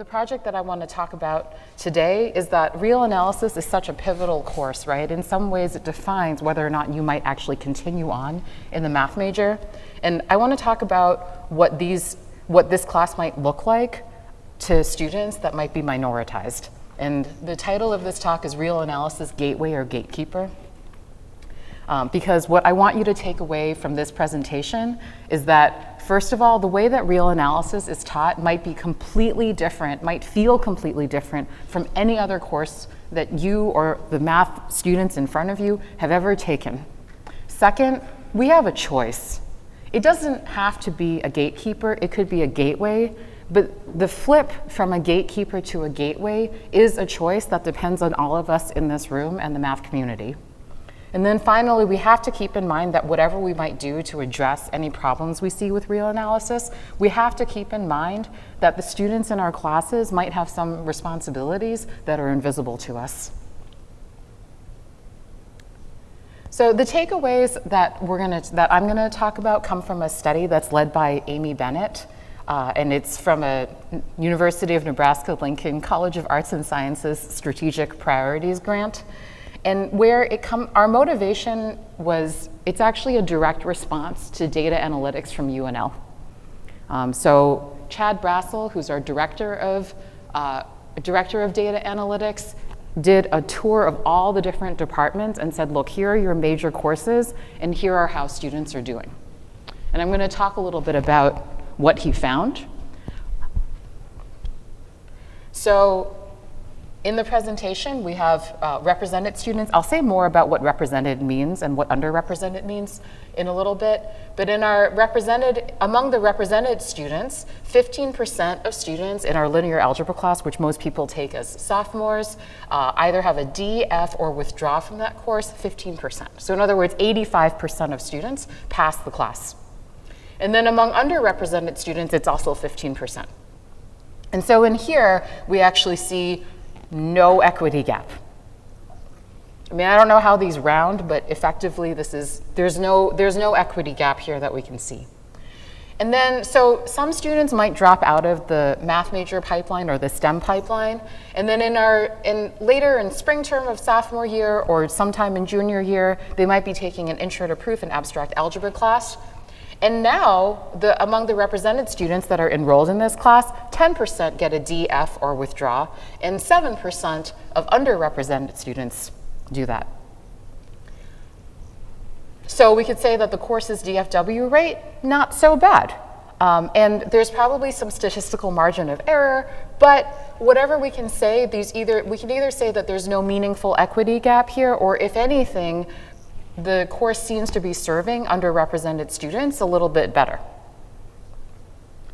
the project that I want to talk about today is that real analysis is such a pivotal course, right? In some ways it defines whether or not you might actually continue on in the math major. And I want to talk about what this class might look like to students that might be minoritized. And the title of this talk is Real Analysis Gateway or Gatekeeper. Because what I want you to take away from this presentation is that, first of all, the way that real analysis is taught might be completely different, might feel completely different from any other course that you or the math students in front of you have ever taken. Second, we have a choice. It doesn't have to be a gatekeeper, it could be a gateway, but the flip from a gatekeeper to a gateway is a choice that depends on all of us in this room and the math community. And then finally, we have to keep in mind that whatever we might do to address any problems we see with real analysis, we have to keep in mind that the students in our classes might have some responsibilities that are invisible to us. So the takeaways that I'm gonna talk about come from a study that's led by Amy Bennett, and it's from a University of Nebraska-Lincoln College of Arts and Sciences Strategic Priorities Grant. And where our motivation was, it's actually a direct response to data analytics from UNL. So Chad Brassel, who's our director of data analytics, did a tour of all the different departments and said, look, here are your major courses, and here are how students are doing. And I'm gonna talk a little bit about what he found. So, in the presentation, we have represented students. I'll say more about what represented means and what underrepresented means in a little bit. But among the represented students, 15% of students in our linear algebra class, which most people take as sophomores, either have a D, F, or withdraw from that course, 15%. So in other words, 85% of students pass the class. And then among underrepresented students, it's also 15%. And so in here, we actually see no equity gap. I mean, I don't know how these round, but effectively there's no equity gap here that we can see. And then, so some students might drop out of the math major pipeline or the STEM pipeline, and then later in spring term of sophomore year or sometime in junior year, they might be taking an intro to proof and abstract algebra class. And now, among the represented students that are enrolled in this class, 10% get a D, F, or withdraw, and 7% of underrepresented students do that. So we could say that the course's DFW rate, not so bad. And there's probably some statistical margin of error, but whatever we can say, we can either say that there's no meaningful equity gap here, or if anything, the course seems to be serving underrepresented students a little bit better.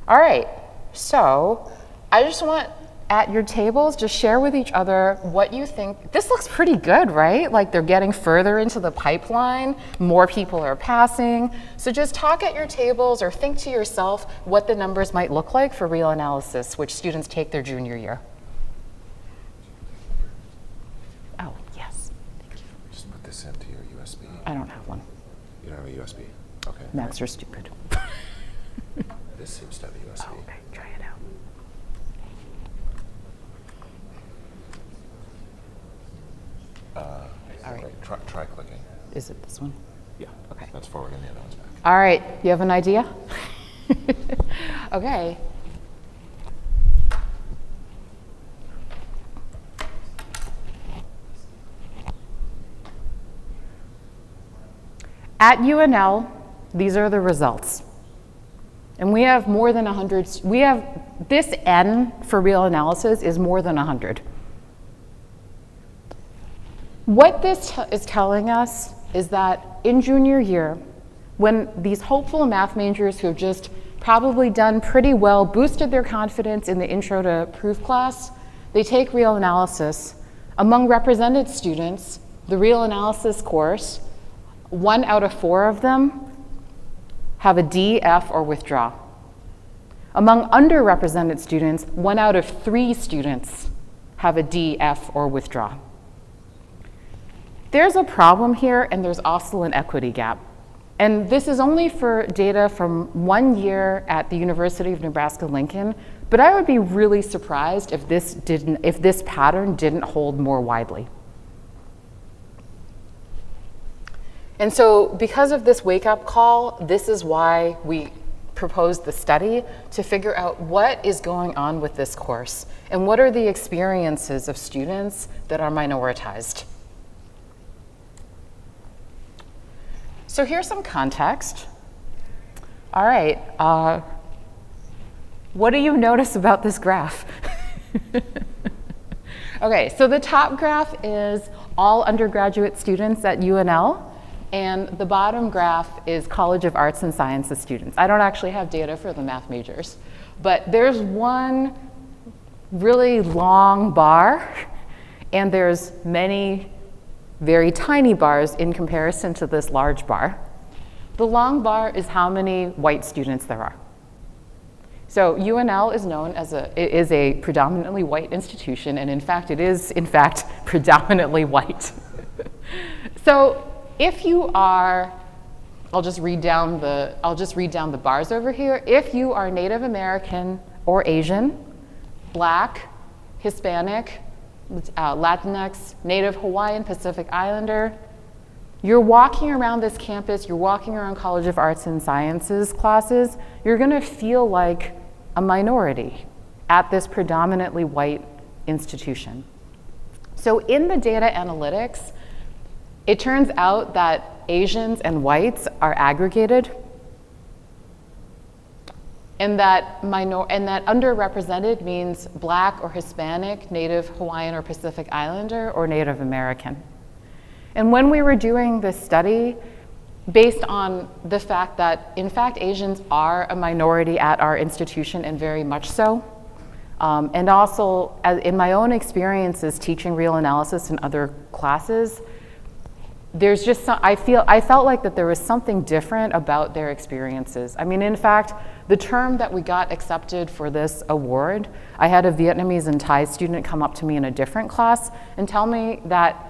All right, so I just want, at your tables, just share with each other what you think. This looks pretty good, right? Like they're getting further into the pipeline, more people are passing. So just talk at your tables or think to yourself what the numbers might look like for real analysis, which students take their junior year. Oh, yes, thank you. Just put this into your USB. I don't have one. You don't have a USB? Okay. Macs are stupid. This seems to have a USB. Oh, okay, try it out. All right. Try clicking. Is it this one? Yeah. Okay. That's forward and the other one's back. All right, you have an idea? Okay. At UNL, these are the results. And we have more than 100, this N for real analysis is more than 100. What this is telling us is that in junior year, when these hopeful math majors who have just probably done pretty well, boosted their confidence in the intro to proof class, they take real analysis. Among represented students, the real analysis course, 1 out of 4 of them have a D, F, or withdraw. Among underrepresented students, 1 out of 3 students have a D, F, or withdraw. There's a problem here, and there's also an equity gap. And this is only for data from 1 year at the University of Nebraska-Lincoln, But I would be really surprised if this pattern didn't hold more widely. And so because of this wake-up call, this is why we proposed the study, to figure out what is going on with this course and what are the experiences of students that are minoritized. So here's some context. All right, what do you notice about this graph? Okay, so the top graph is all undergraduate students at UNL, and the bottom graph is College of Arts and Sciences students. I don't actually have data for the math majors, but there's one really long bar, and there's many very tiny bars in comparison to this large bar. The long bar is how many white students there are. So UNL is known as a predominantly white institution, and in fact, it is predominantly white. So if you are, I'll just read down the bars over here. If you are Native American or Asian, Black, Hispanic, Latinx, Native Hawaiian, Pacific Islander, you're walking around this campus, you're walking around College of Arts and Sciences classes, you're gonna feel like a minority at this predominantly white institution. So in the data analytics, it turns out that Asians and whites are aggregated, and that underrepresented means Black or Hispanic, Native Hawaiian or Pacific Islander, or Native American. And when we were doing this study, based on the fact that, in fact, Asians are a minority at our institution, and very much so, and also in my own experiences teaching real analysis in other classes, there's just I felt like that there was something different about their experiences. I mean, in fact, the term that we got accepted for this award, I had a Vietnamese and Thai student come up to me in a different class and tell me that,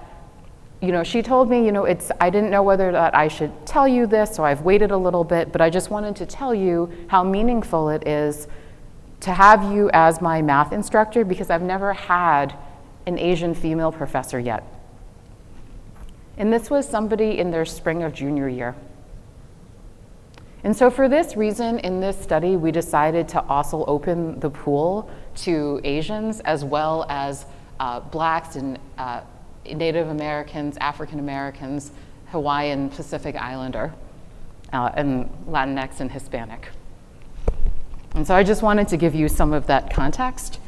she told me, I didn't know whether that I should tell you this, so I've waited a little bit, but I just wanted to tell you how meaningful it is to have you as my math instructor, because I've never had an Asian female professor yet. And this was somebody in their spring of junior year. And so for this reason, in this study, we decided to also open the pool to Asians as well as Blacks and Native Americans, African Americans, Hawaiian, Pacific Islander, and Latinx and Hispanic. And so I just wanted to give you some of that context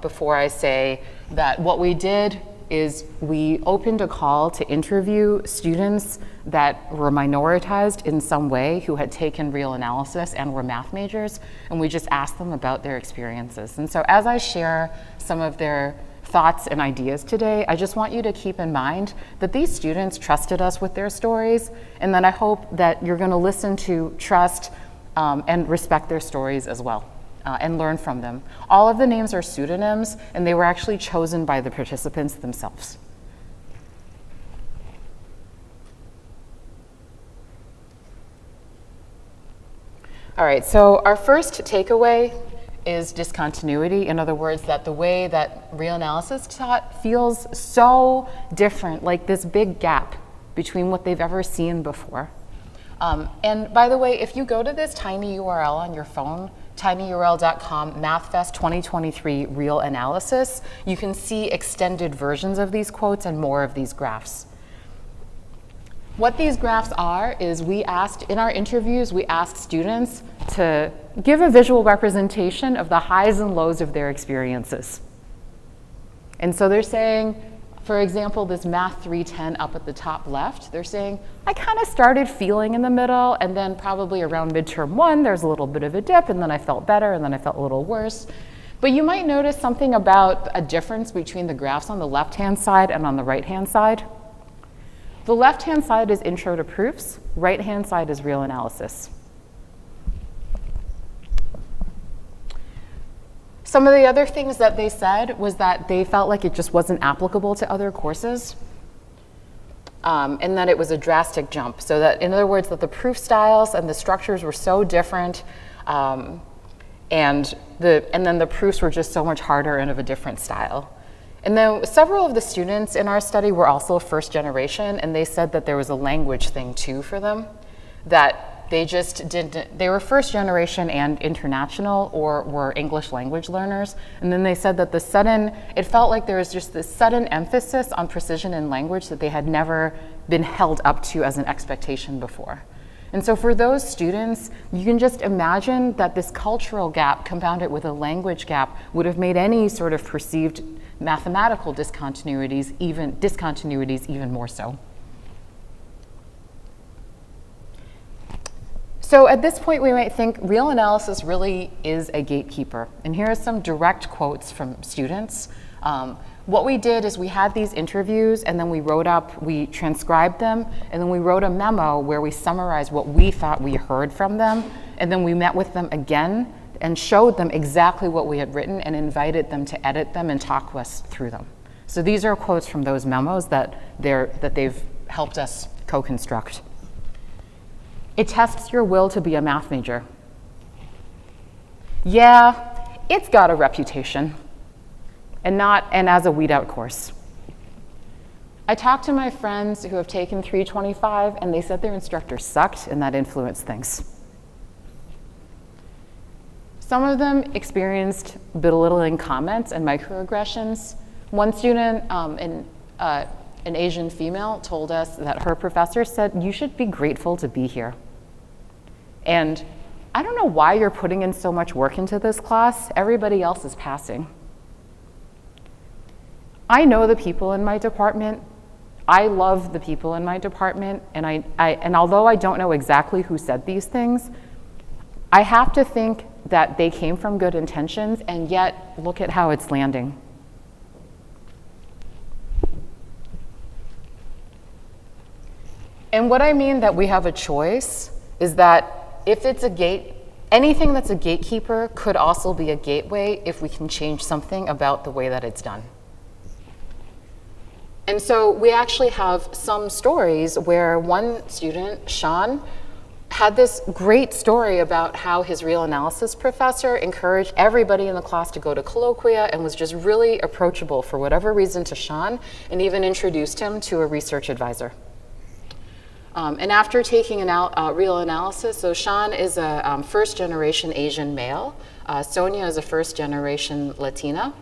before I say that what we did is we opened a call to interview students that were minoritized in some way who had taken real analysis and were math majors, and we just asked them about their experiences. And so as I share some of their thoughts and ideas today, I just want you to keep in mind that these students trusted us with their stories, and that I hope that you're gonna listen to, trust, and respect their stories as well. And learn from them. All of the names are pseudonyms, and they were actually chosen by the participants themselves. All right, so our first takeaway is discontinuity. In other words, that the way that real analysis taught feels so different, like this big gap between what they've ever seen before. And by the way, if you go to this tiny URL on your phone, tinyurl.com, MathFest 2023 Real Analysis, you can see extended versions of these quotes and more of these graphs. What these graphs are is in our interviews, we asked students to give a visual representation of the highs and lows of their experiences. And so they're saying, for example, this Math 310 up at the top left, they're saying, I kind of started feeling in the middle, and then probably around midterm 1, there's a little bit of a dip, and then I felt better, and then I felt a little worse. But you might notice something about a difference between the graphs on the left-hand side and on the right-hand side. The left-hand side is intro to proofs, right-hand side is real analysis. Some of the other things that they said was that they felt like it just wasn't applicable to other courses, and that it was a drastic jump. So that, in other words, that the proof styles and the structures were so different, And then the proofs were just so much harder and of a different style. And then several of the students in our study were also first generation, and they said that there was a language thing too for them, that they just didn't, they were first generation and international or were English language learners. And then they said that it felt like there was just this sudden emphasis on precision in language that they had never been held up to as an expectation before. And so for those students, you can just imagine that this cultural gap compounded with a language gap would have made any sort of perceived mathematical discontinuities even more so. So at this point, we might think real analysis really is a gatekeeper. And here are some direct quotes from students. What we did is we had these interviews, and then we transcribed them, and then we wrote a memo where we summarized what we thought we heard from them, and then we met with them again and showed them exactly what we had written and invited them to edit them and talk to us through them. So these are quotes from those memos that they've helped us co-construct. It tests your will to be a math major. Yeah, it's got a reputation. And as a weed out course. I talked to my friends who have taken 325, and they said their instructor sucked, and that influenced things. Some of them experienced belittling comments and microaggressions. One student, an Asian female, told us that her professor said, "You should be grateful to be here." And I don't know why you're putting in so much work into this class. Everybody else is passing. I know the people in my department. I love the people in my department, and although I don't know exactly who said these things, I have to think that they came from good intentions, and yet look at how it's landing. And what I mean that we have a choice is that if it's anything that's a gatekeeper could also be a gateway if we can change something about the way that it's done. And so we actually have some stories where one student, Sean, had this great story about how his real analysis professor encouraged everybody in the class to go to colloquia and was just really approachable for whatever reason to Sean, and even introduced him to a research advisor. And after taking real analysis, so Sean is a first generation Asian male, Sonia is a first generation Latina.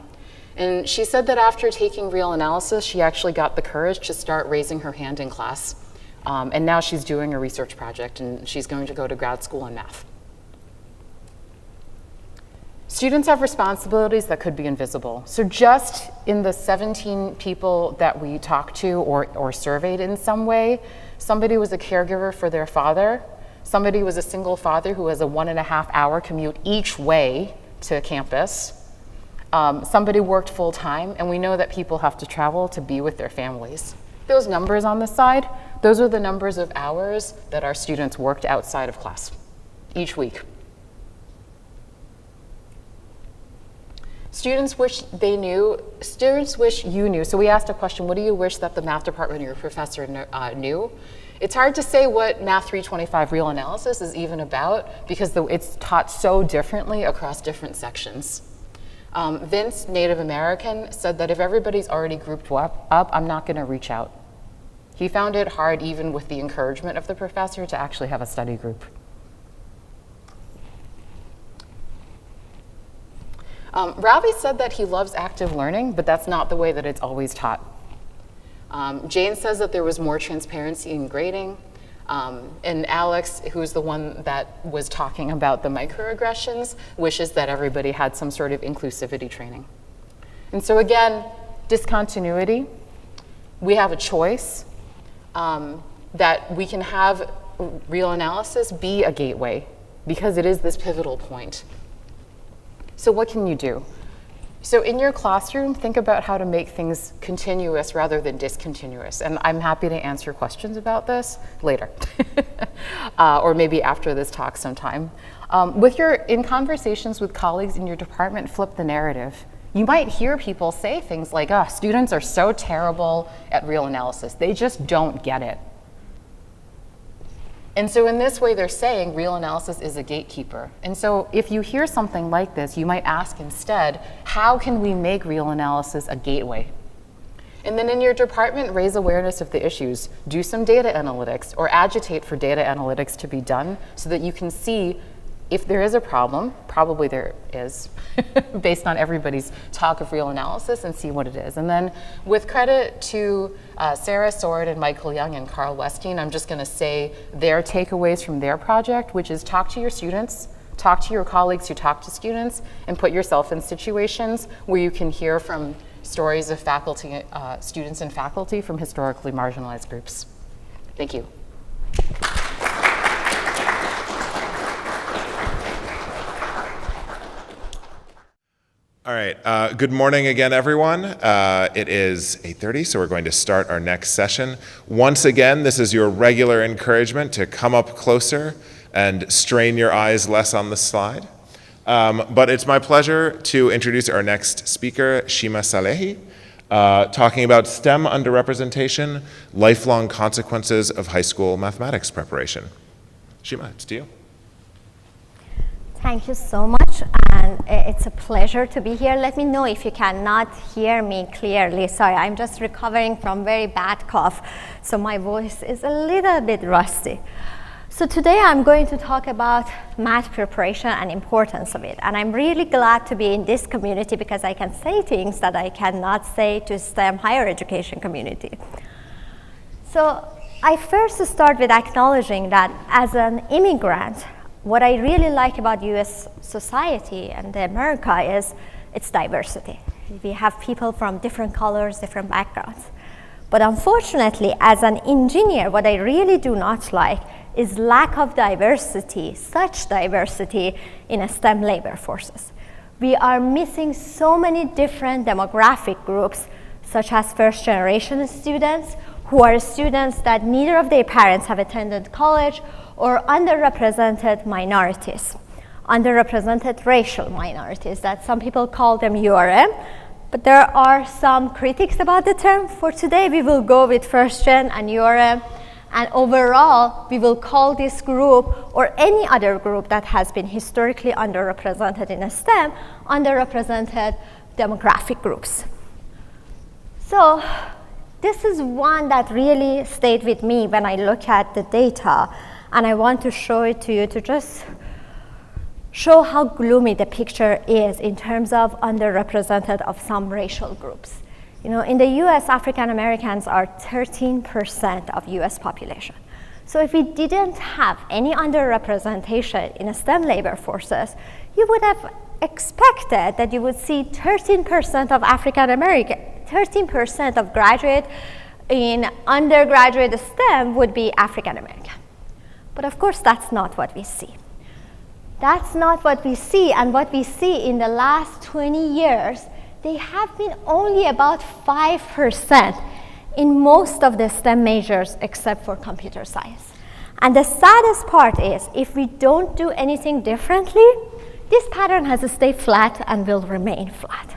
And she said that after taking real analysis, she actually got the courage to start raising her hand in class. And now she's doing a research project, and she's going to go to grad school in math. Students have responsibilities that could be invisible. So just in the 17 people that we talked to or surveyed in some way, somebody was a caregiver for their father, somebody was a single father who has a 1.5-hour commute each way to campus, somebody worked full-time, and we know that people have to travel to be with their families. Those numbers on the side, those are the numbers of hours that our students worked outside of class each week. Students wish you knew. So we asked a question, what do you wish that the math department or your professor knew? It's hard to say what Math 325 real analysis is even about because it's taught so differently across different sections. Vince, Native American, said that if everybody's already grouped up, I'm not going to reach out. He found it hard, even with the encouragement of the professor, to actually have a study group. Ravi said that he loves active learning, but that's not the way that it's always taught. Jane says that there was more transparency in grading. And Alex, who's the one that was talking about the microaggressions, wishes that everybody had some sort of inclusivity training. And so again, discontinuity. We have a choice that we can have real analysis be a gateway because it is this pivotal point. So what can you do? So in your classroom, think about how to make things continuous rather than discontinuous. And I'm happy to answer questions about this later, or maybe after this talk sometime. In conversations with colleagues in your department, flip the narrative. You might hear people say things like, "Oh, students are so terrible at real analysis. They just don't get it." And so in this way, they're saying real analysis is a gatekeeper. And so if you hear something like this, you might ask instead, how can we make real analysis a gateway? And then in your department, raise awareness of the issues. Do some data analytics or agitate for data analytics to be done so that you can see if there is a problem, probably there is, based on everybody's talk of real analysis, and see what it is. And then with credit to Sarah Sword and Michael Young and Carl Westine, I'm just gonna say their takeaways from their project, which is talk to your students, talk to your colleagues who talk to students, and put yourself in situations where you can hear from stories of faculty, students and faculty from historically marginalized groups. Thank you. All right, good morning again, everyone. It is 8:30, so we're going to start our next session. Once again, this is your regular encouragement to come up closer and strain your eyes less on the slide. But it's my pleasure to introduce our next speaker, Shima Salehi, talking about STEM underrepresentation, lifelong consequences of high school mathematics preparation. Shima, it's to you. Thank you so much, and it's a pleasure to be here. Let me know if you cannot hear me clearly. Sorry, I'm just recovering from very bad cough, so my voice is a little bit rusty. So today I'm going to talk about math preparation and importance of it, and I'm really glad to be in this community because I can say things that I cannot say to STEM higher education community. So I first start with acknowledging that as an immigrant, what I really like about US society and America is its diversity. We have people from different colors, different backgrounds. But unfortunately, as an engineer, what I really do not like is lack of diversity, such diversity in STEM labor forces. We are missing so many different demographic groups, such as first-generation students, who are students that neither of their parents have attended college, or underrepresented minorities, underrepresented racial minorities, that some people call them URM, but there are some critics about the term. For today, we will go with first gen and URM, and overall, we will call this group, or any other group that has been historically underrepresented in STEM, underrepresented demographic groups. So this is one that really stayed with me when I look at the data, and I want to show it to you to just show how gloomy the picture is in terms of underrepresented of some racial groups. You know, in the US, African Americans are 13% of US population. So if we didn't have any underrepresentation in STEM labor forces, you would have expected that you would see 13% of African American, 13% of graduate in undergraduate STEM would be African American. But of course, that's not what we see. That's not what we see, and what we see in the last 20 years, they have been only about 5% in most of the STEM majors except for computer science. And the saddest part is, if we don't do anything differently, this pattern has to stay flat and will remain flat.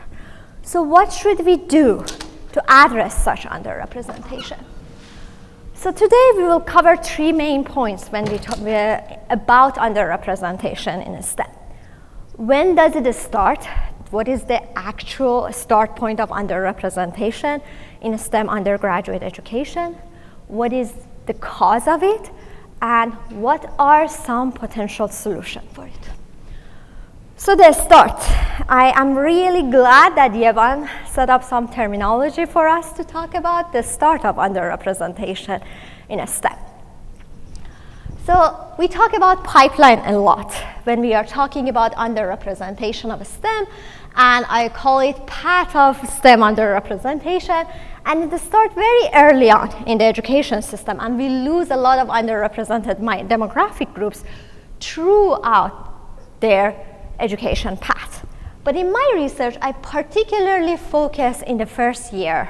So what should we do to address such underrepresentation? So today we will cover 3 main points when we talk about underrepresentation in STEM. When does it start? What is the actual start point of underrepresentation in STEM undergraduate education? What is the cause of it? And what are some potential solutions for it? So the start. I am really glad that Yevan set up some terminology for us to talk about the start of underrepresentation in STEM. So we talk about pipeline a lot when we are talking about underrepresentation of STEM, and I call it path of STEM underrepresentation, and it starts very early on in the education system, and we lose a lot of underrepresented demographic groups throughout their education path. But in my research, I particularly focus in the first year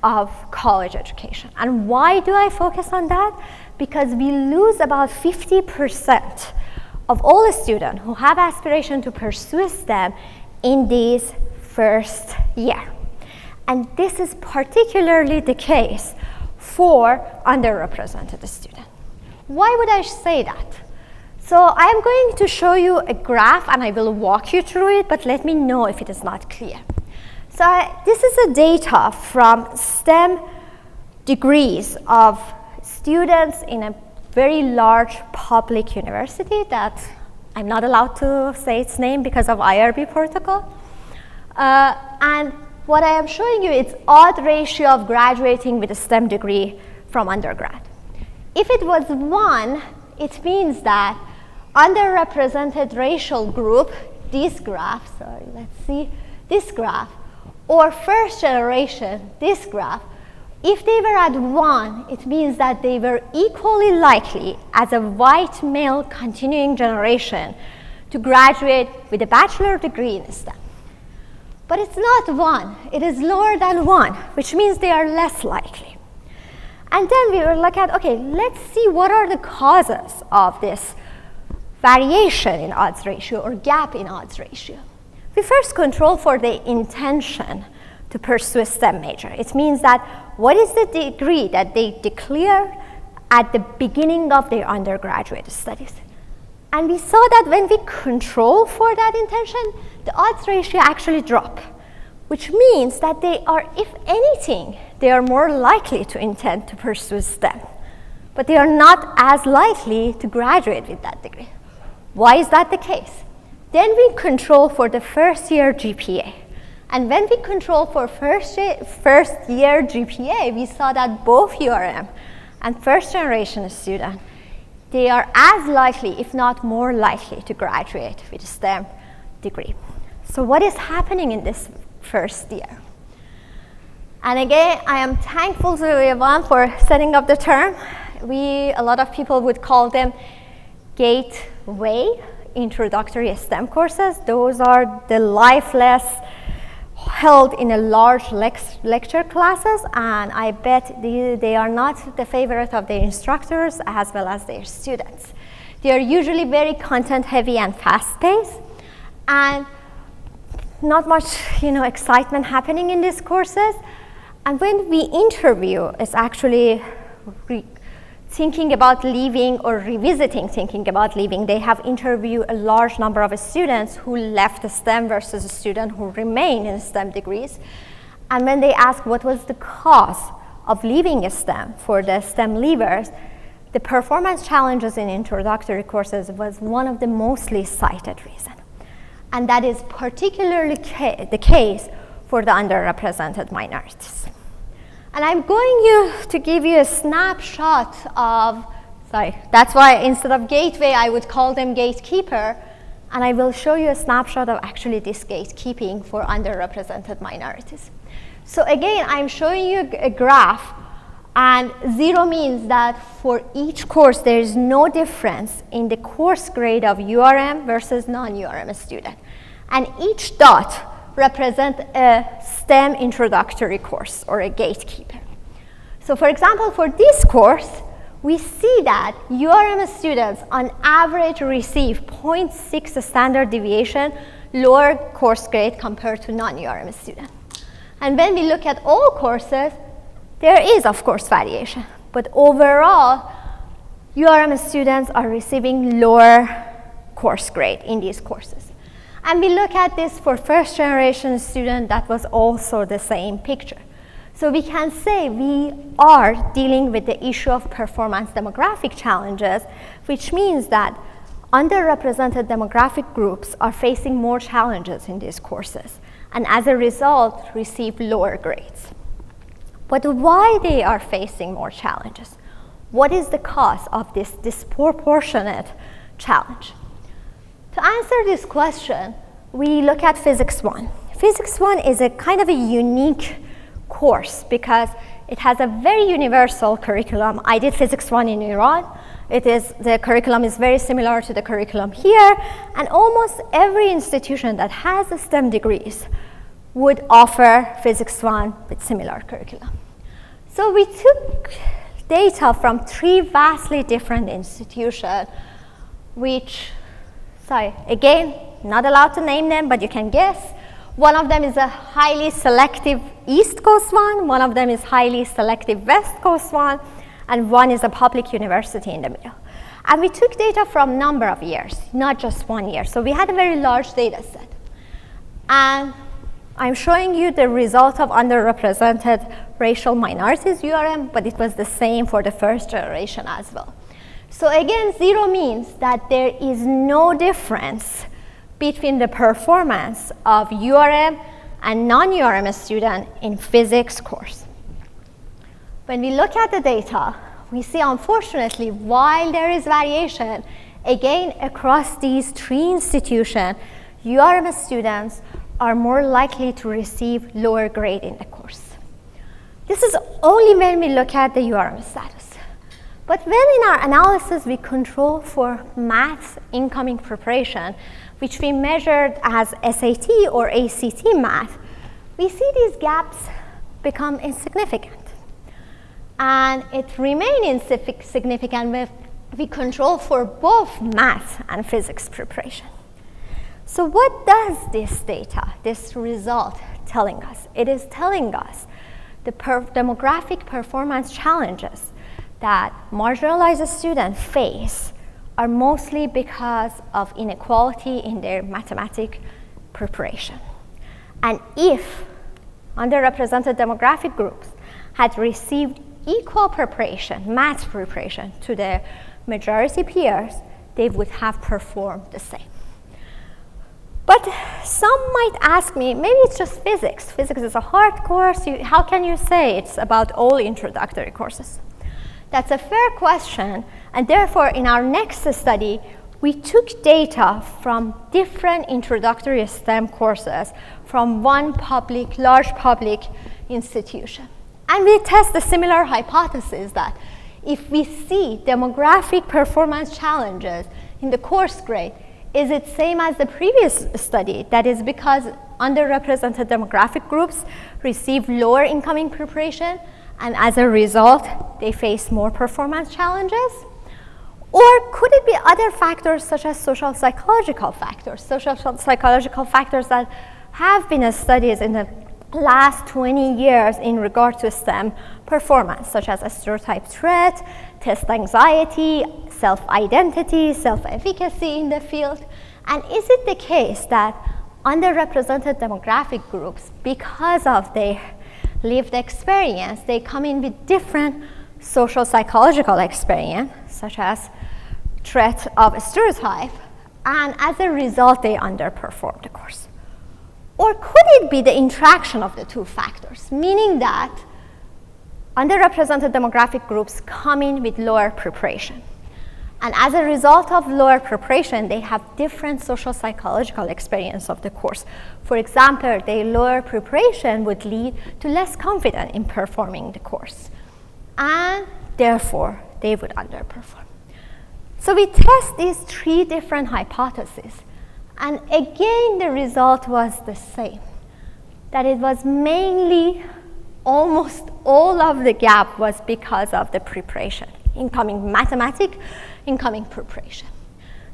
of college education. And why do I focus on that? Because we lose about 50% of all students who have aspiration to pursue STEM in this first year. And this is particularly the case for underrepresented students. Why would I say that? So I'm going to show you a graph, and I will walk you through it, but let me know if it is not clear. So this is the data from STEM degrees of students in a very large public university that I'm not allowed to say its name because of IRB protocol. And what I am showing you is odd ratio of graduating with a STEM degree from undergrad. If it was 1, it means that underrepresented racial group, this graph, sorry, let's see, this graph, or first generation, this graph, if they were at 1, it means that they were equally likely as a white male continuing generation to graduate with a bachelor degree in STEM. But it's not 1, it is lower than 1, which means they are less likely. And then we will look at, okay, let's see what are the causes of this variation in odds ratio or gap in odds ratio. We first control for the intention to pursue a STEM major. It means that what is the degree that they declare at the beginning of their undergraduate studies? And we saw that when we control for that intention, the odds ratio actually drop, which means that they are, if anything, they are more likely to intend to pursue STEM, but they are not as likely to graduate with that degree. Why is that the case? Then we control for the first year GPA. And when we control for first year GPA, we saw that both URM and first generation students, they are as likely, if not more likely, to graduate with a STEM degree. So what is happening in this first year? And again, I am thankful to Yvonne for setting up the term. A lot of people would call them gateway introductory STEM courses. Those are the lifeless, held in a large lecture classes, and I bet they are not the favorite of their instructors as well as their students. They are usually very content heavy and fast paced, and not much excitement happening in these courses. And when we interview, it's actually thinking about leaving or revisiting thinking about leaving. They have interviewed a large number of students who left STEM versus a student who remain in STEM degrees. And when they ask what was the cause of leaving STEM for the STEM leavers, the performance challenges in introductory courses was one of the mostly cited reasons. And that is particularly the case for the underrepresented minorities. And I'm going to give you a snapshot of, that's why instead of gateway, I would call them gatekeeper. And I will show you a snapshot of actually this gatekeeping for underrepresented minorities. So again, I'm showing you a graph, and 0 means that for each course, there is no difference in the course grade of URM versus non-URM student. And each dot represent a STEM introductory course or a gatekeeper. So for example, for this course, we see that URM students on average receive 0.6 standard deviation lower course grade compared to non-URM students. And when we look at all courses, there is of course variation, but overall, URM students are receiving lower course grade in these courses. And we look at this for first generation student, that was also the same picture. So we can say we are dealing with the issue of performance demographic challenges, which means that underrepresented demographic groups are facing more challenges in these courses, and as a result, receive lower grades. But why they are facing more challenges? What is the cause of this disproportionate challenge? To answer this question, we look at Physics 1. Physics 1 is a kind of a unique course because it has a very universal curriculum. I did Physics 1 in Iran. The curriculum is very similar to the curriculum here, and almost every institution that has STEM degrees would offer Physics 1 with similar curriculum. So we took data from 3 vastly different institutions, which, again, not allowed to name them, but you can guess. One of them is a highly selective East Coast one of them is highly selective West Coast one, and one is a public university in the middle. And we took data from a number of years, not just 1 year. So we had a very large data set. And I'm showing you the result of underrepresented racial minorities URM, but it was the same for the first generation as well. So again, 0 means that there is no difference between the performance of URM and non-URM student in physics course. When we look at the data, we see, unfortunately, while there is variation, again, across these 3 institutions, URM students are more likely to receive lower grade in the course. This is only when we look at the URM status. But when in our analysis we control for math incoming preparation, which we measured as SAT or ACT math, we see these gaps become insignificant. And it remains insignificant when we control for both math and physics preparation. So what does this data, this result, telling us? It is telling us the demographic performance challenges that marginalized students face are mostly because of inequality in their mathematics preparation. And if underrepresented demographic groups had received equal preparation, math preparation, to their majority peers, they would have performed the same. But some might ask me, maybe it's just physics. Physics is a hard course. How can you say it's about all introductory courses? That's a fair question, and therefore in our next study, we took data from different introductory STEM courses from one large public institution. And we test a similar hypothesis that if we see demographic performance challenges in the course grade, is it same as the previous study? That is because underrepresented demographic groups receive lower incoming preparation, and as a result, they face more performance challenges? Or could it be other factors such as social psychological factors that have been studied in the last 20 years in regard to STEM performance, such as a stereotype threat, test anxiety, self-identity, self-efficacy in the field? And is it the case that underrepresented demographic groups, because of their lived experience, they come in with different social psychological experience, such as threat of a stereotype, and as a result, they underperform the course? Or could it be the interaction of the 2 factors, meaning that underrepresented demographic groups come in with lower preparation, and as a result of lower preparation, they have different social psychological experience of the course. For example, their lower preparation would lead to less confidence in performing the course, and therefore, they would underperform. So we test these 3 different hypotheses, and again, the result was the same, that it was mainly, almost all of the gap was because of the preparation, incoming mathematics, incoming preparation.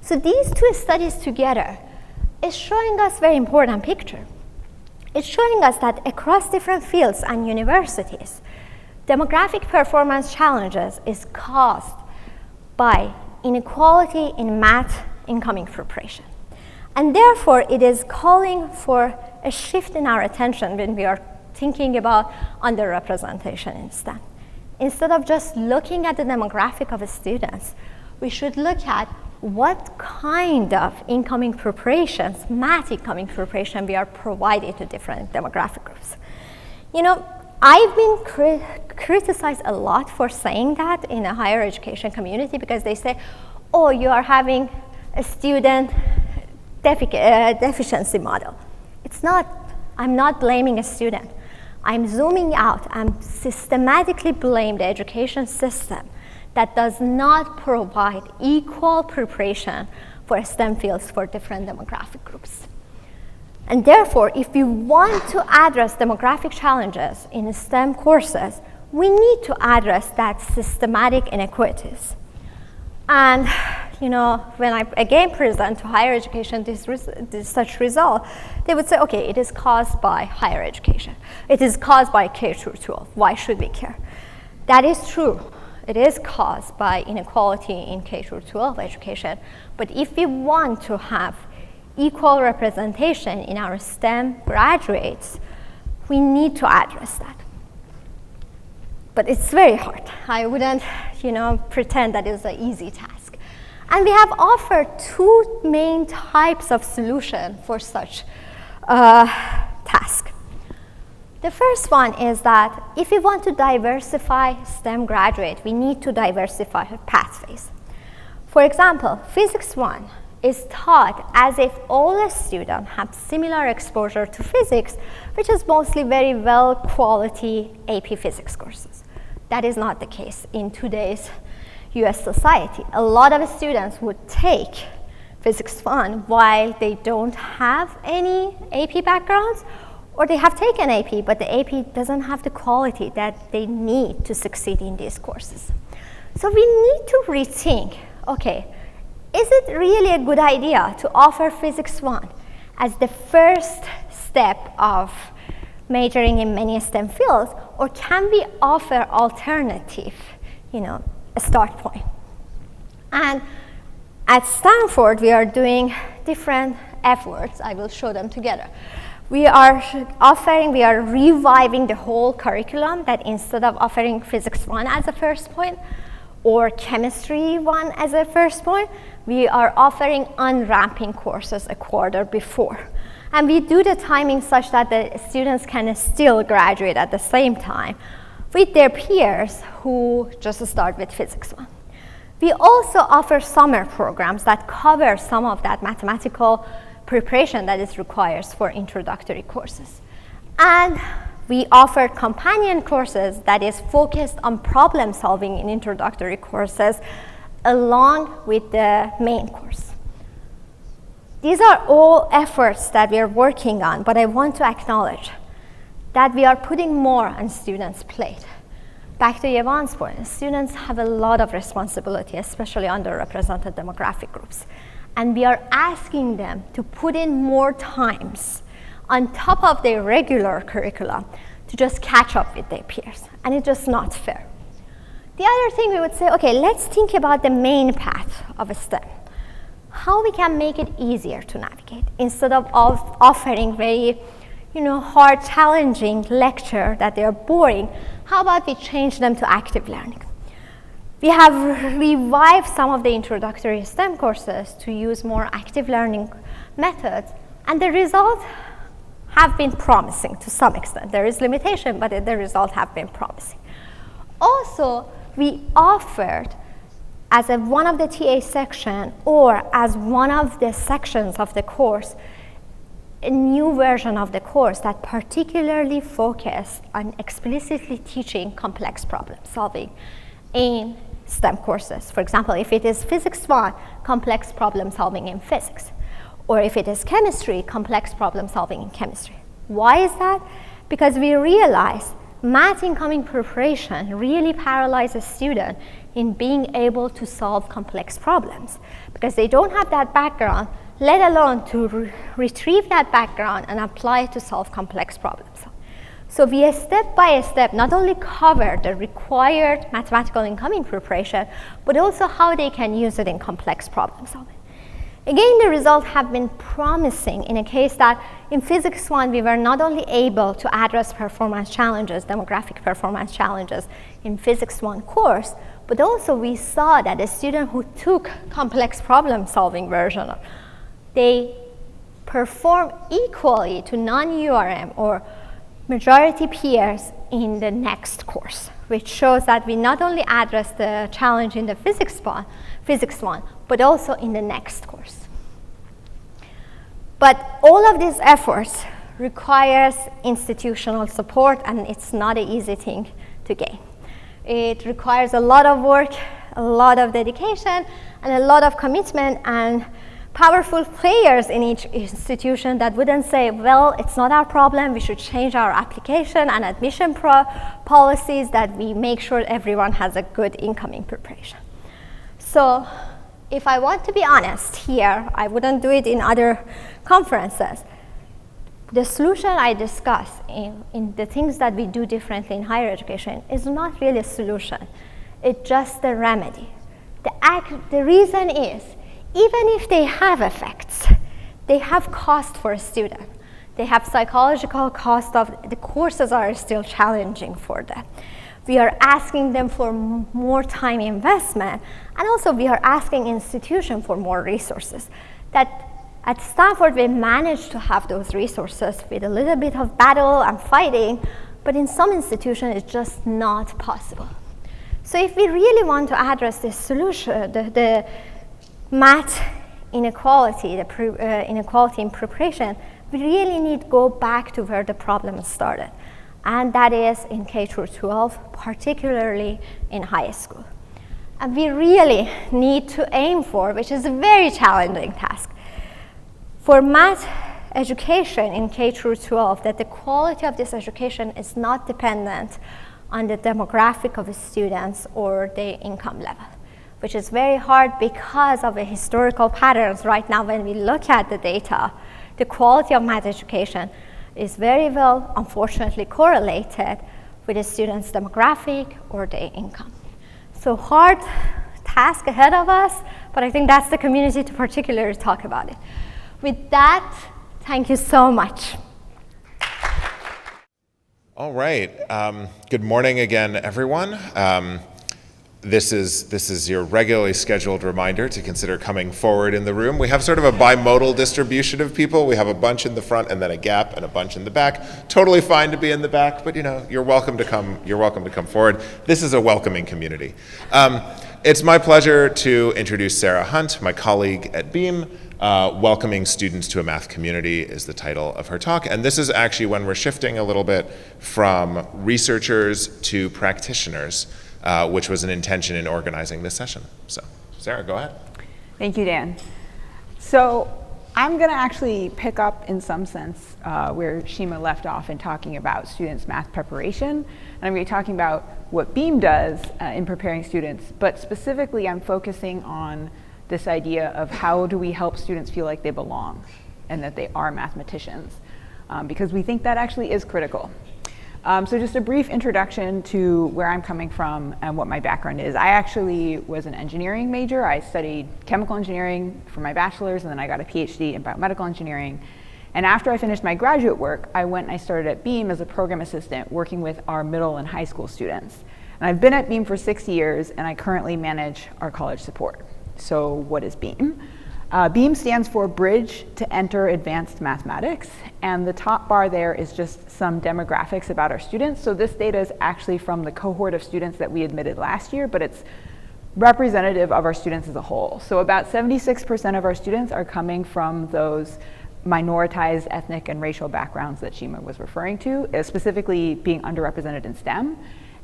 So these 2 studies together is showing us very important picture. It's showing us that across different fields and universities, demographic performance challenges is caused by inequality in math incoming preparation. And therefore, it is calling for a shift in our attention when we are thinking about underrepresentation in STEM. Instead of just looking at the demographic of the students, we should look at what kind of incoming preparations, math incoming preparation, we are providing to different demographic groups. You know, I've been criticized a lot for saying that in a higher education community, because they say, oh, you are having a student deficiency model. It's not, I'm not blaming a student. I'm zooming out. I'm systematically blaming the education system that does not provide equal preparation for STEM fields for different demographic groups. And therefore, if we want to address demographic challenges in STEM courses, we need to address that systematic inequities. And you know, when I again present to higher education such result, they would say, okay, it is caused by higher education. It is caused by K-12. Why should we care? That is true. It is caused by inequality in K-12 education. But if we want to have equal representation in our STEM graduates, we need to address that. But it's very hard. I wouldn't, pretend that it's an easy task. And we have offered two main types of solution for such task. The first one is that if we want to diversify STEM graduate, we need to diversify pathways. For example, Physics 1 is taught as if all the students have similar exposure to physics, which is mostly very well quality AP physics courses. That is not the case in today's US society. A lot of students would take Physics 1 while they don't have any AP backgrounds, or they have taken AP, but the AP doesn't have the quality that they need to succeed in these courses. So we need to rethink, okay, is it really a good idea to offer Physics 1 as the first step of majoring in many STEM fields, or can we offer alternative, a start point? And at Stanford, we are doing different efforts. I will show them together. We are reviving the whole curriculum, that instead of offering Physics 1 as a first point or Chemistry 1 as a first point, we are offering unramping courses a quarter before. And we do the timing such that the students can still graduate at the same time with their peers who just start with Physics 1. We also offer summer programs that cover some of that mathematical preparation that is required for introductory courses. And we offer companion courses that is focused on problem solving in introductory courses along with the main course. These are all efforts that we are working on, but I want to acknowledge that we are putting more on students' plate. Back to Yvonne's point, students have a lot of responsibility, especially underrepresented demographic groups. And we are asking them to put in more times on top of their regular curriculum to just catch up with their peers. And it's just not fair. The other thing we would say, okay, let's think about the main path of a STEM. How we can make it easier to navigate instead of offering very hard, challenging lecture that they're boring. How about we change them to active learning? We have revived some of the introductory STEM courses to use more active learning methods, and the results have been promising to some extent. There is limitation, but the results have been promising. Also, we offered as one of the TA section or as one of the sections of the course, a new version of the course that particularly focused on explicitly teaching complex problem solving in STEM courses. For example, if it is Physics 1, complex problem solving in physics. Or if it is chemistry, complex problem solving in chemistry. Why is that? Because we realize math incoming preparation really paralyzes students in being able to solve complex problems. Because they don't have that background, let alone to retrieve that background and apply it to solve complex problems. So we step by step not only cover the required mathematical incoming preparation, but also how they can use it in complex problem solving. Again, the results have been promising in a case that in Physics 1, we were not only able to address performance challenges, demographic performance challenges in Physics 1 course, but also we saw that a student who took complex problem solving version, they perform equally to non-URM or majority peers in the next course, which shows that we not only address the challenge in the Physics 1, but also in the next course. But all of these efforts requires institutional support, and it's not an easy thing to gain. It requires a lot of work, a lot of dedication, and a lot of commitment, and powerful players in each institution that wouldn't say, well, it's not our problem, we should change our application and admission policies that we make sure everyone has a good incoming preparation. So if I want to be honest here, I wouldn't do it in other conferences. The solution I discussed in the things that we do differently in higher education is not really a solution. It's just a remedy. The reason is, even if they have effects, they have cost for a student. They have psychological cost of the courses are still challenging for them. We are asking them for more time investment, and also we are asking institutions for more resources. That at Stanford, we managed to have those resources with a little bit of battle and fighting, but in some institutions, it's just not possible. So if we really want to address this solution, the math inequality, the inequality in preparation, we really need to go back to where the problem started. And that is in K through 12, particularly in high school. And we really need to aim for, which is a very challenging task, for math education in K through 12, that the quality of this education is not dependent on the demographic of the students or their income level, which is very hard because of the historical patterns. Right now, when we look at the data, the quality of math education is very well, unfortunately, correlated with the student's demographic or their income. So hard task ahead of us, but I think that's the community to particularly talk about it. With that, thank you so much. All right. Good morning again, everyone. This is your regularly scheduled reminder to consider coming forward in the room. We have sort of a bimodal distribution of people. We have a bunch in the front and then a gap and a bunch in the back. Totally fine to be in the back, but you're welcome to come. You're welcome to come forward. This is a welcoming community. It's my pleasure to introduce Sarah Hunt, my colleague at Beam. Welcoming Students to a Math Community is the title of her talk. And this is actually when we're shifting a little bit from researchers to practitioners, which was an intention in organizing this session. So, Sarah, go ahead. Thank you, Dan. So I'm going to actually pick up, in some sense, where Shima left off in talking about students' math preparation. And I'm going to be talking about what Beam does in preparing students. But specifically, I'm focusing on this idea of how do we help students feel like they belong and that they are mathematicians, because we think that actually is critical. So just a brief introduction to where I'm coming from and what my background is. I actually was an engineering major. I studied chemical engineering for my bachelor's, and then I got a PhD in biomedical engineering. And after I finished my graduate work, I went and I started at Beam as a program assistant working with our middle and high school students. And I've been at Beam for 6 years, and I currently manage our college support. So what is Beam? Beam stands for Bridge to Enter Advanced Mathematics, and the top bar there is just some demographics about our students. So this data is actually from the cohort of students that we admitted last year, but it's representative of our students as a whole. So about 76% of our students are coming from those minoritized ethnic and racial backgrounds that Shima was referring to, specifically being underrepresented in STEM,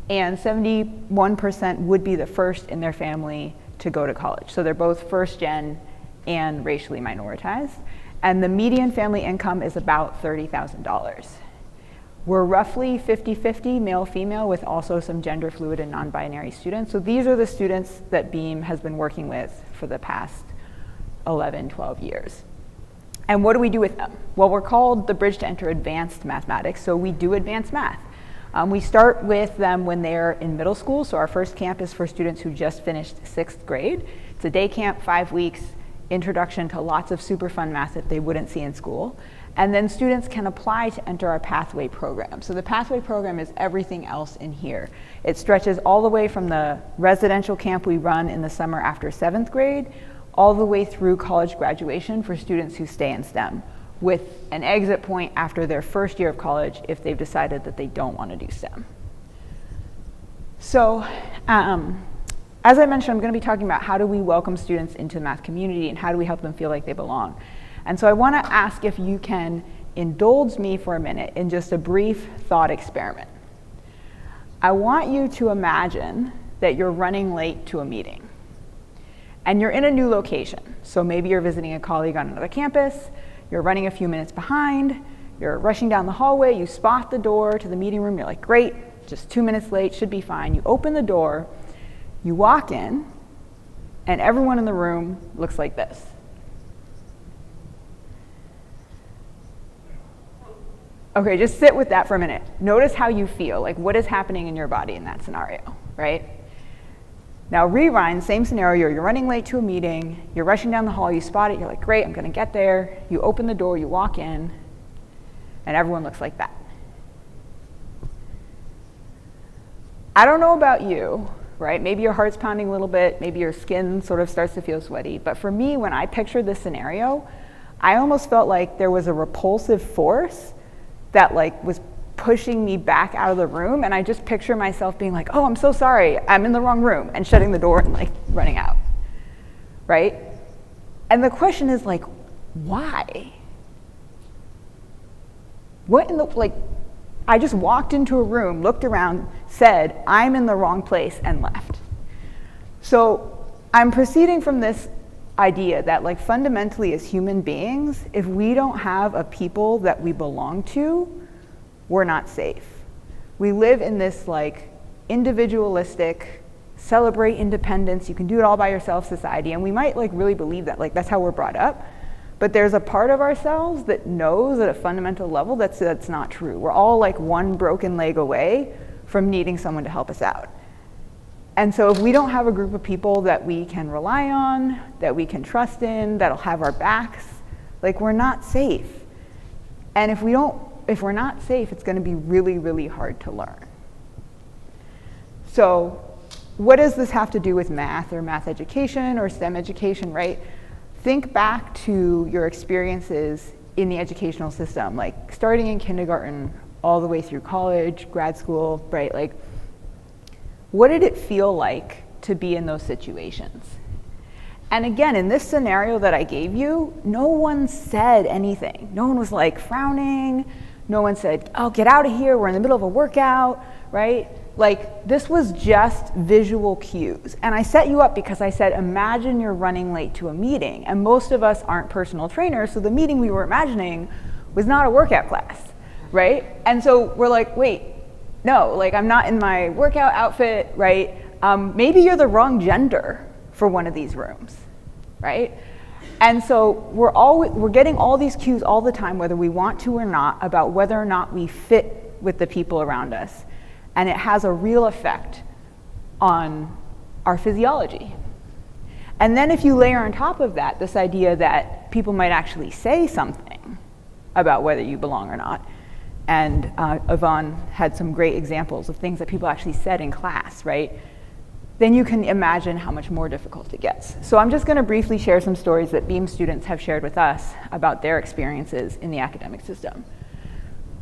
and 71% would be the first in their family to go to college. So they're both first gen and racially minoritized. And the median family income is about $30,000. We're roughly 50-50 male-female with also some gender fluid and non-binary students. So these are the students that Beam has been working with for the past 11, 12 years. And what do we do with them? Well, we're called the Bridge to Enter Advanced Mathematics, so we do advanced math. We start with them when they're in middle school. So our first camp is for students who just finished 6th grade. It's a day camp, 5 weeks, introduction to lots of super fun math that they wouldn't see in school. And then students can apply to enter our pathway program. So the pathway program is everything else in here. It stretches all the way from the residential camp we run in the summer after 7th grade, all the way through college graduation for students who stay in STEM, with an exit point after their first year of college if they've decided that they don't want to do STEM. So as I mentioned, I'm going to be talking about how do we welcome students into the math community and how do we help them feel like they belong. And so I want to ask if you can indulge me for a minute in just a brief thought experiment. I want you to imagine that you're running late to a meeting and you're in a new location. So maybe you're visiting a colleague on another campus, you're running a few minutes behind, you're rushing down the hallway, you spot the door to the meeting room, you're like, great, just 2 minutes late, should be fine. You open the door, you walk in, and everyone in the room looks like this. Okay, just sit with that for a minute. Notice how you feel, like what is happening in your body in that scenario, right? Now rewind, same scenario, you're running late to a meeting, you're rushing down the hall, you spot it, you're like, great, I'm gonna get there. You open the door, you walk in, and everyone looks like that. I don't know about you, right? Maybe your heart's pounding a little bit, maybe your skin sort of starts to feel sweaty, but for me, when I pictured this scenario, I almost felt like there was a repulsive force that like was pushing me back out of the room, and I just picture myself being like, oh, I'm so sorry, I'm in the wrong room, and shutting the door and like running out, right? And the question is like, why? What in the, like, I just walked into a room, looked around, said, I'm in the wrong place, and left. So I'm proceeding from this idea that like fundamentally as human beings, if we don't have a people that we belong to, we're not safe. We live in this like individualistic, celebrate independence, you can do it all by yourself society, and we might like really believe that, like that's how we're brought up, but there's a part of ourselves that knows at a fundamental level that's not true. We're all like one broken leg away from needing someone to help us out. And so if we don't have a group of people that we can rely on, that we can trust in, that'll have our backs, like we're not safe. And if we're not safe, it's gonna be really, really hard to learn. So what does this have to do with math or math education or STEM education, right? Think back to your experiences in the educational system, like starting in kindergarten all the way through college, grad school, right? Like, what did it feel like to be in those situations? And again, in this scenario that I gave you, no one said anything. No one was like frowning. No one said, oh, get out of here, we're in the middle of a workout, right? Like, this was just visual cues. And I set you up because I said, imagine you're running late to a meeting. And most of us aren't personal trainers, so the meeting we were imagining was not a workout class, right? And so we're like, wait, no, like I'm not in my workout outfit, right? Maybe you're the wrong gender for one of these rooms, right? And so we're getting all these cues all the time, whether we want to or not, about whether or not we fit with the people around us. And it has a real effect on our physiology. And then if you layer on top of that this idea that people might actually say something about whether you belong or not, and Yvonne had some great examples of things that people actually said in class, right? Then you can imagine how much more difficult it gets. So I'm just gonna briefly share some stories that BEAM students have shared with us about their experiences in the academic system.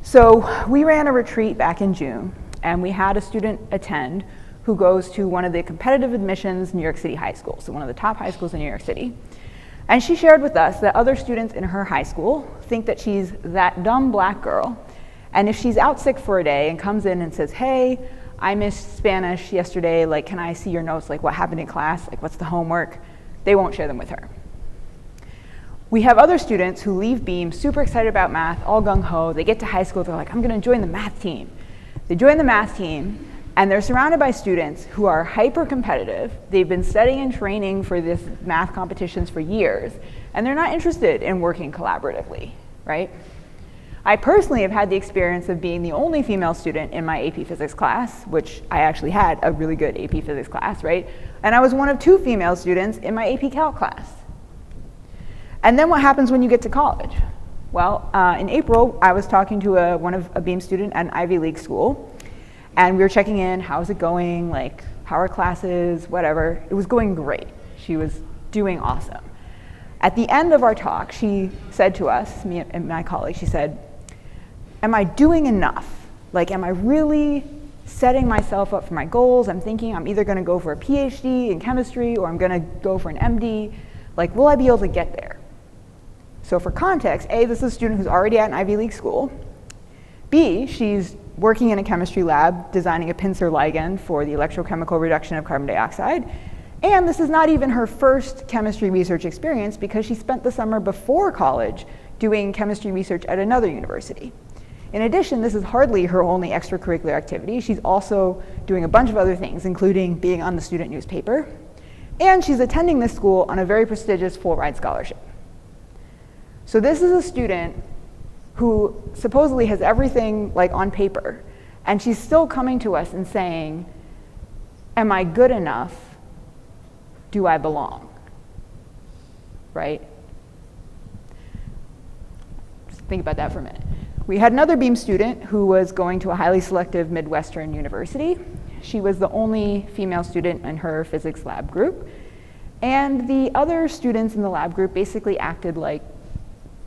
So we ran a retreat back in June, and we had a student attend who goes to one of the competitive admissions New York City high schools, so one of the top high schools in New York City. And she shared with us that other students in her high school think that she's that dumb black girl, and if she's out sick for a day and comes in and says, hey, I missed Spanish yesterday, like, can I see your notes? Like, what happened in class? Like, what's the homework? They won't share them with her. We have other students who leave BEAM super excited about math, all gung-ho. They get to high school, they're like, I'm gonna join the math team. They join the math team, and they're surrounded by students who are hyper-competitive. They've been studying and training for this math competitions for years, and they're not interested in working collaboratively, right? I personally have had the experience of being the only female student in my AP Physics class, which I actually had a really good AP Physics class, right? And I was one of 2 female students in my AP Calc class. And then what happens when you get to college? Well, in April, I was talking to a BEAM student at an Ivy League school, and we were checking in, how's it going, like, how are classes, whatever. It was going great. She was doing awesome. At the end of our talk, she said to us, me and my colleague, she said, am I doing enough? Like, am I really setting myself up for my goals? I'm thinking I'm either gonna go for a PhD in chemistry or I'm gonna go for an MD. Like, will I be able to get there? So for context, A, this is a student who's already at an Ivy League school. B, she's working in a chemistry lab designing a pincer ligand for the electrochemical reduction of carbon dioxide. And this is not even her first chemistry research experience because she spent the summer before college doing chemistry research at another university. In addition, this is hardly her only extracurricular activity. She's also doing a bunch of other things, including being on the student newspaper. And she's attending this school on a very prestigious full-ride scholarship. So this is a student who supposedly has everything like on paper, and she's still coming to us and saying, am I good enough do I belong? Right? Just think about that for a minute. We had another Beam student who was going to a highly selective Midwestern university. She was the only female student in her physics lab group. And the other students in the lab group basically acted like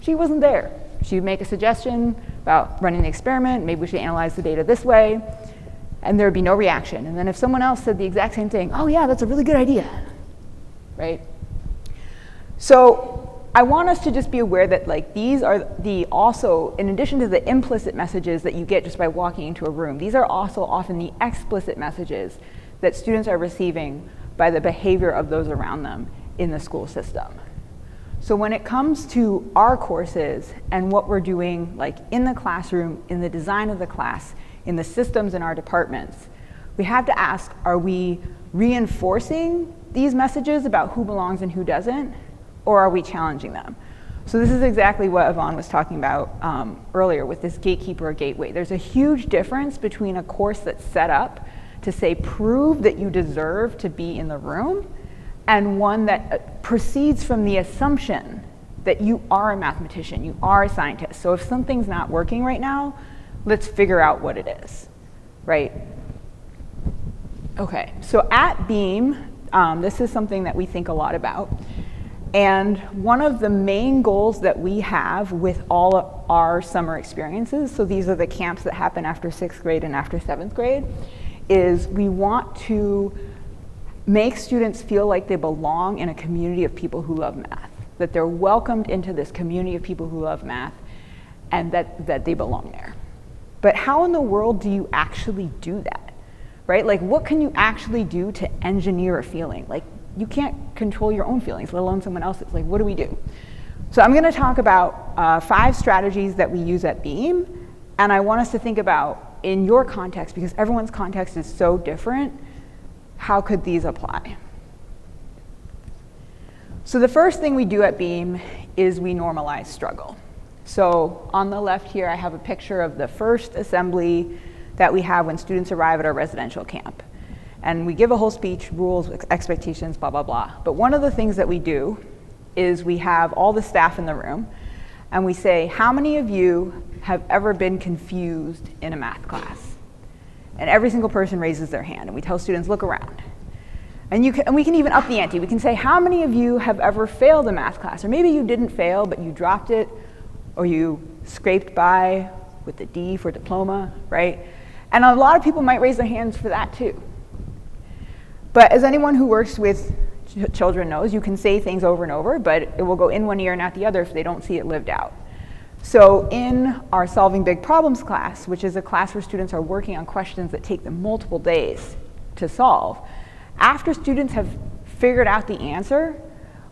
she wasn't there. She would make a suggestion about running the experiment, maybe we should analyze the data this way, and there would be no reaction. And then if someone else said the exact same thing, oh yeah, that's a really good idea, right? So I want us to just be aware that like these are the also, in addition to the implicit messages that you get just by walking into a room, these are also often the explicit messages that students are receiving by the behavior of those around them in the school system. So when it comes to our courses and what we're doing like in the classroom, in the design of the class, in the systems in our departments, we have to ask, are we reinforcing these messages about who belongs and who doesn't, or are we challenging them? So this is exactly what Yvonne was talking about earlier with this gatekeeper or gateway. There's a huge difference between a course that's set up to say, prove that you deserve to be in the room, and one that proceeds from the assumption that you are a mathematician, you are a scientist. So if something's not working right now, let's figure out what it is, right? Okay, so at Beam, this is something that we think a lot about. And one of the main goals that we have with all of our summer experiences, so these are the camps that happen after 6th grade and after 7th grade, is we want to make students feel like they belong in a community of people who love math, that they're welcomed into this community of people who love math, and that they belong there. But how in the world do you actually do that, right? Like, what can you actually do to engineer a feeling? Like, you can't control your own feelings, let alone someone else's. Like, what do we do? So I'm gonna talk about 5 strategies that we use at Beam, and I want us to think about, in your context, because everyone's context is so different, how could these apply? So the first thing we do at Beam is we normalize struggle. So on the left here, I have a picture of the first assembly that we have when students arrive at our residential camp. And we give a whole speech, rules, expectations, blah, blah, blah. But one of the things that we do is we have all the staff in the room, and we say, how many of you have ever been confused in a math class? And every single person raises their hand, and we tell students, look around. And we can even up the ante. We can say, how many of you have ever failed a math class? Or maybe you didn't fail, but you dropped it, or you scraped by with a D for diploma, right? And a lot of people might raise their hands for that too. But as anyone who works with children knows, you can say things over and over, but it will go in one ear and out the other if they don't see it lived out. So in our Solving Big Problems class, which is a class where students are working on questions that take them multiple days to solve, after students have figured out the answer,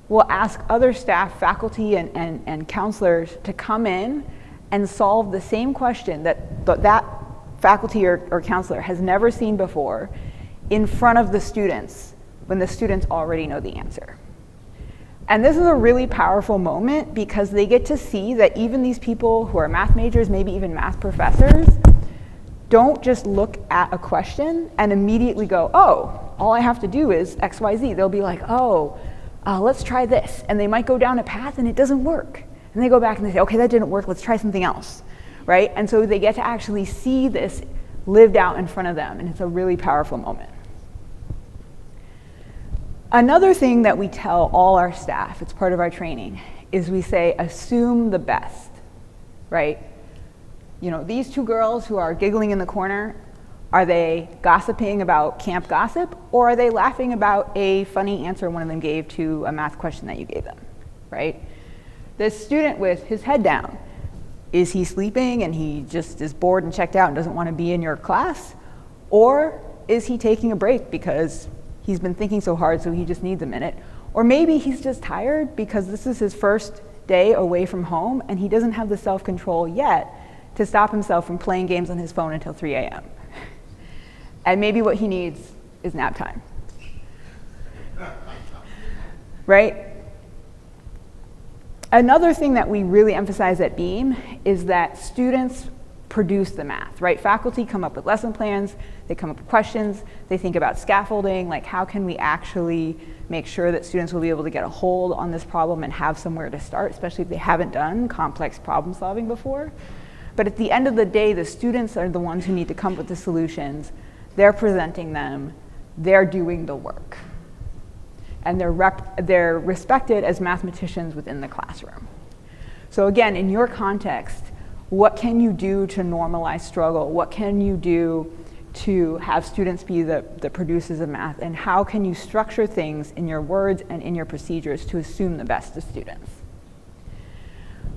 we'll ask other staff, faculty, and counselors to come in and solve the same question that that faculty or counselor has never seen before in front of the students when the students already know the answer. And this is a really powerful moment because they get to see that even these people who are math majors, maybe even math professors, don't just look at a question and immediately go, oh, all I have to do is X, Y, Z. They'll be like, oh, let's try this. And they might go down a path and it doesn't work. And they go back and they say, okay, that didn't work, let's try something else, right? And so they get to actually see this lived out in front of them, and it's a really powerful moment. Another thing that we tell all our staff, it's part of our training, is we say, assume the best, right? You know, these 2 girls who are giggling in the corner, are they gossiping about camp gossip, or are they laughing about a funny answer one of them gave to a math question that you gave them, right? This student with his head down, is he sleeping and he just is bored and checked out and doesn't want to be in your class? Or is he taking a break because he's been thinking so hard so he just needs a minute? Or maybe he's just tired because this is his first day away from home and he doesn't have the self-control yet to stop himself from playing games on his phone until 3 a.m. And maybe what he needs is nap time, right? Another thing that we really emphasize at Beam is that students produce the math, right? Faculty come up with lesson plans, they come up with questions, they think about scaffolding, like how can we actually make sure that students will be able to get a hold on this problem and have somewhere to start, especially if they haven't done complex problem solving before. But at the end of the day, the students are the ones who need to come up with the solutions. They're presenting them, they're doing the work. And they're respected as mathematicians within the classroom. So again, in your context, what can you do to normalize struggle? What can you do to have students be the producers of math? And how can you structure things in your words and in your procedures to assume the best of students?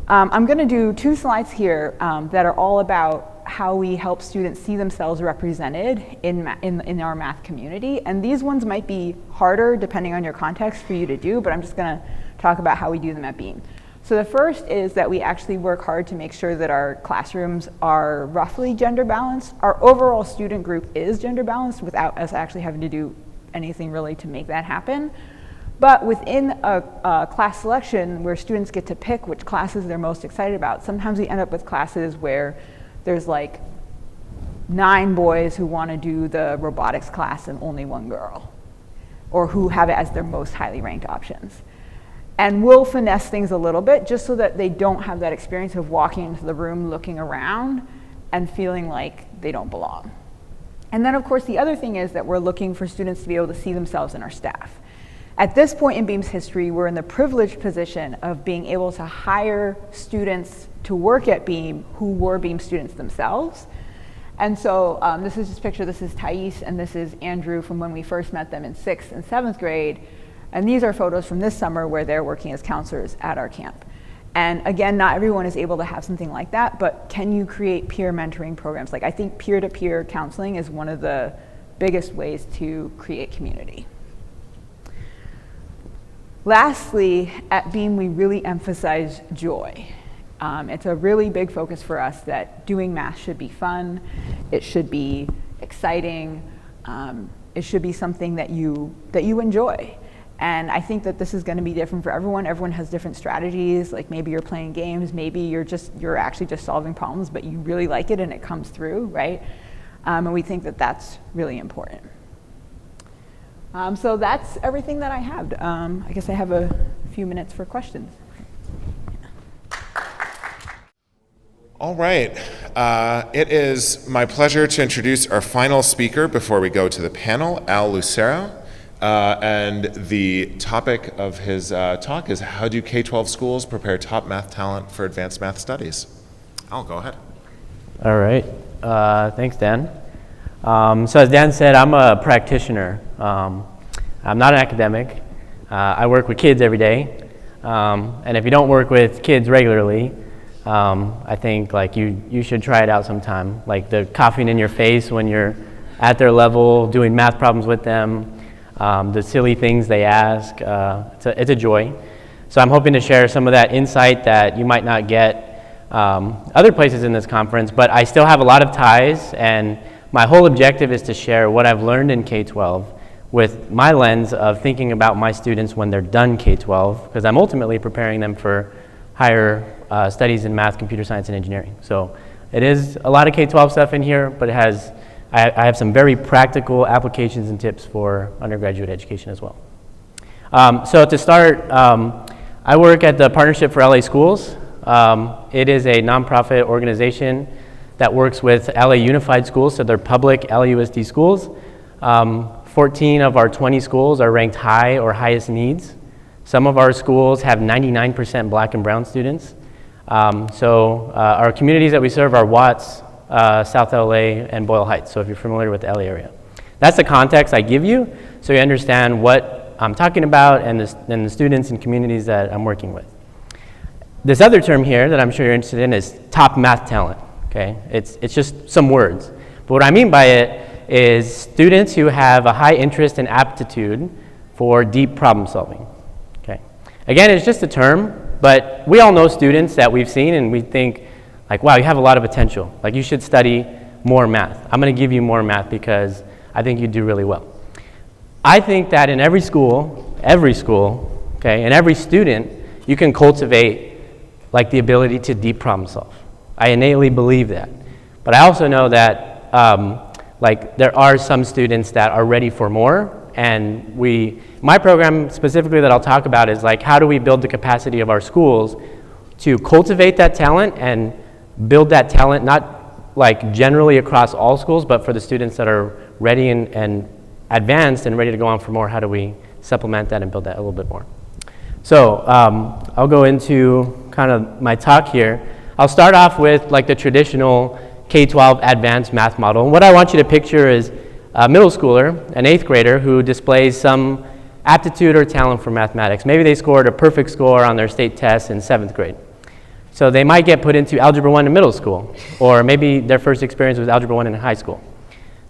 I'm going to do 2 slides here that are all about how we help students see themselves represented in our math community. And these ones might be harder depending on your context for you to do, but I'm just going to talk about how we do them at Beam. So the first is that we actually work hard to make sure that our classrooms are roughly gender balanced. Our overall student group is gender balanced without us actually having to do anything really to make that happen. But within a class selection where students get to pick which classes they're most excited about, sometimes we end up with classes where there's like 9 boys who want to do the robotics class and only 1 girl, or who have it as their most highly ranked options. And we'll finesse things a little bit just so that they don't have that experience of walking into the room, looking around, and feeling like they don't belong. And then, of course, the other thing is that we're looking for students to be able to see themselves in our staff. At this point in Beam's history, we're in the privileged position of being able to hire students to work at Beam who were Beam students themselves. And so this is just a picture. This is Thais, and this is Andrew from when we first met them in 6th and 7th grade. And these are photos from this summer where they're working as counselors at our camp. And again, not everyone is able to have something like that, but can you create peer mentoring programs? Like, I think peer-to-peer counseling is one of the biggest ways to create community. Lastly, at Beam, we really emphasize joy. It's a really big focus for us that doing math should be fun, it should be exciting, it should be something that you enjoy. And I think that this is going to be different for everyone. Everyone has different strategies. Like maybe you're playing games, maybe you're actually just solving problems, but you really like it and it comes through, right? And we think that that's really important. So that's everything that I have. I guess I have a few minutes for questions. All right. It is my pleasure to introduce our final speaker before we go to the panel, Al Lucero. And the topic of his talk is how do K-12 schools prepare top math talent for advanced math studies? Al, go ahead. All right. Thanks, Dan. So as Dan said, I'm a practitioner. I'm not an academic. I work with kids every day. And if you don't work with kids regularly, I think like you should try it out sometime. Like the coughing in your face when you're at their level, doing math problems with them, the silly things they ask, it's a joy. So I'm hoping to share some of that insight that you might not get other places in this conference, but I still have a lot of ties, and my whole objective is to share what I've learned in K-12 with my lens of thinking about my students when they're done K-12, because I'm ultimately preparing them for higher studies in math, computer science, and engineering. So it is a lot of K-12 stuff in here, but it has I have some very practical applications and tips for undergraduate education as well. So to start, I work at the Partnership for LA Schools. It is a nonprofit organization that works with LA Unified Schools, so they're public LAUSD schools. 14 of our 20 schools are ranked high or highest needs. Some of our schools have 99% black and brown students. Our communities that we serve are Watts, South LA, and Boyle Heights, so if you're familiar with the LA area. That's the context I give you, so you understand what I'm talking about and the students and communities that I'm working with. This other term here that I'm sure you're interested in is top math talent, okay? It's just some words. But what I mean by it is students who have a high interest and aptitude for deep problem solving, okay? Again, it's just a term, but we all know students that we've seen and we think, like, wow, you have a lot of potential. Like, you should study more math. I'm going to give you more math because I think you do really well. I think that in every school, okay, and every student, you can cultivate, like, the ability to deep problem solve. I innately believe that. But I also know that like there are some students that are ready for more, and my program specifically that I'll talk about is like how do we build the capacity of our schools to cultivate that talent and build that talent, not like generally across all schools, but for the students that are ready and advanced and ready to go on for more, how do we supplement that and build that a little bit more? So I'll go into kind of my talk here. I'll start off with like the traditional K-12 advanced math model. And what I want you to picture is a middle schooler, an 8th grader, who displays some aptitude or talent for mathematics. Maybe they scored a perfect score on their state test in 7th grade. So they might get put into Algebra 1 in middle school, or maybe their first experience was Algebra 1 in high school.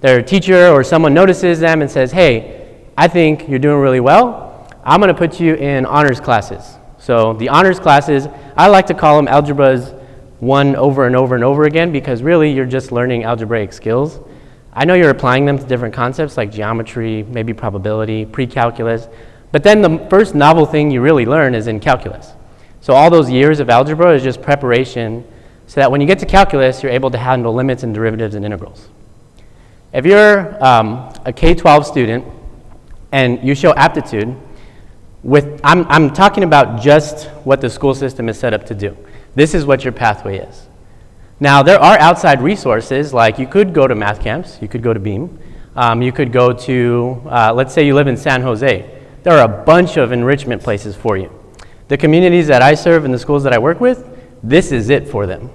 Their teacher or someone notices them and says, hey, I think you're doing really well. I'm going to put you in honors classes. So the honors classes, I like to call them Algebras 1 over and over and over again, because really you're just learning algebraic skills. I know you're applying them to different concepts like geometry, maybe probability, pre-calculus, but then the first novel thing you really learn is in calculus. So all those years of algebra is just preparation so that when you get to calculus, you're able to handle limits and derivatives and integrals. If you're a K-12 student and you show aptitude, I'm talking about just what the school system is set up to do. This is what your pathway is. Now, there are outside resources, like you could go to math camps, you could go to Beam, you could go to, let's say you live in San Jose. There are a bunch of enrichment places for you. The communities that I serve and the schools that I work with, this is it for them.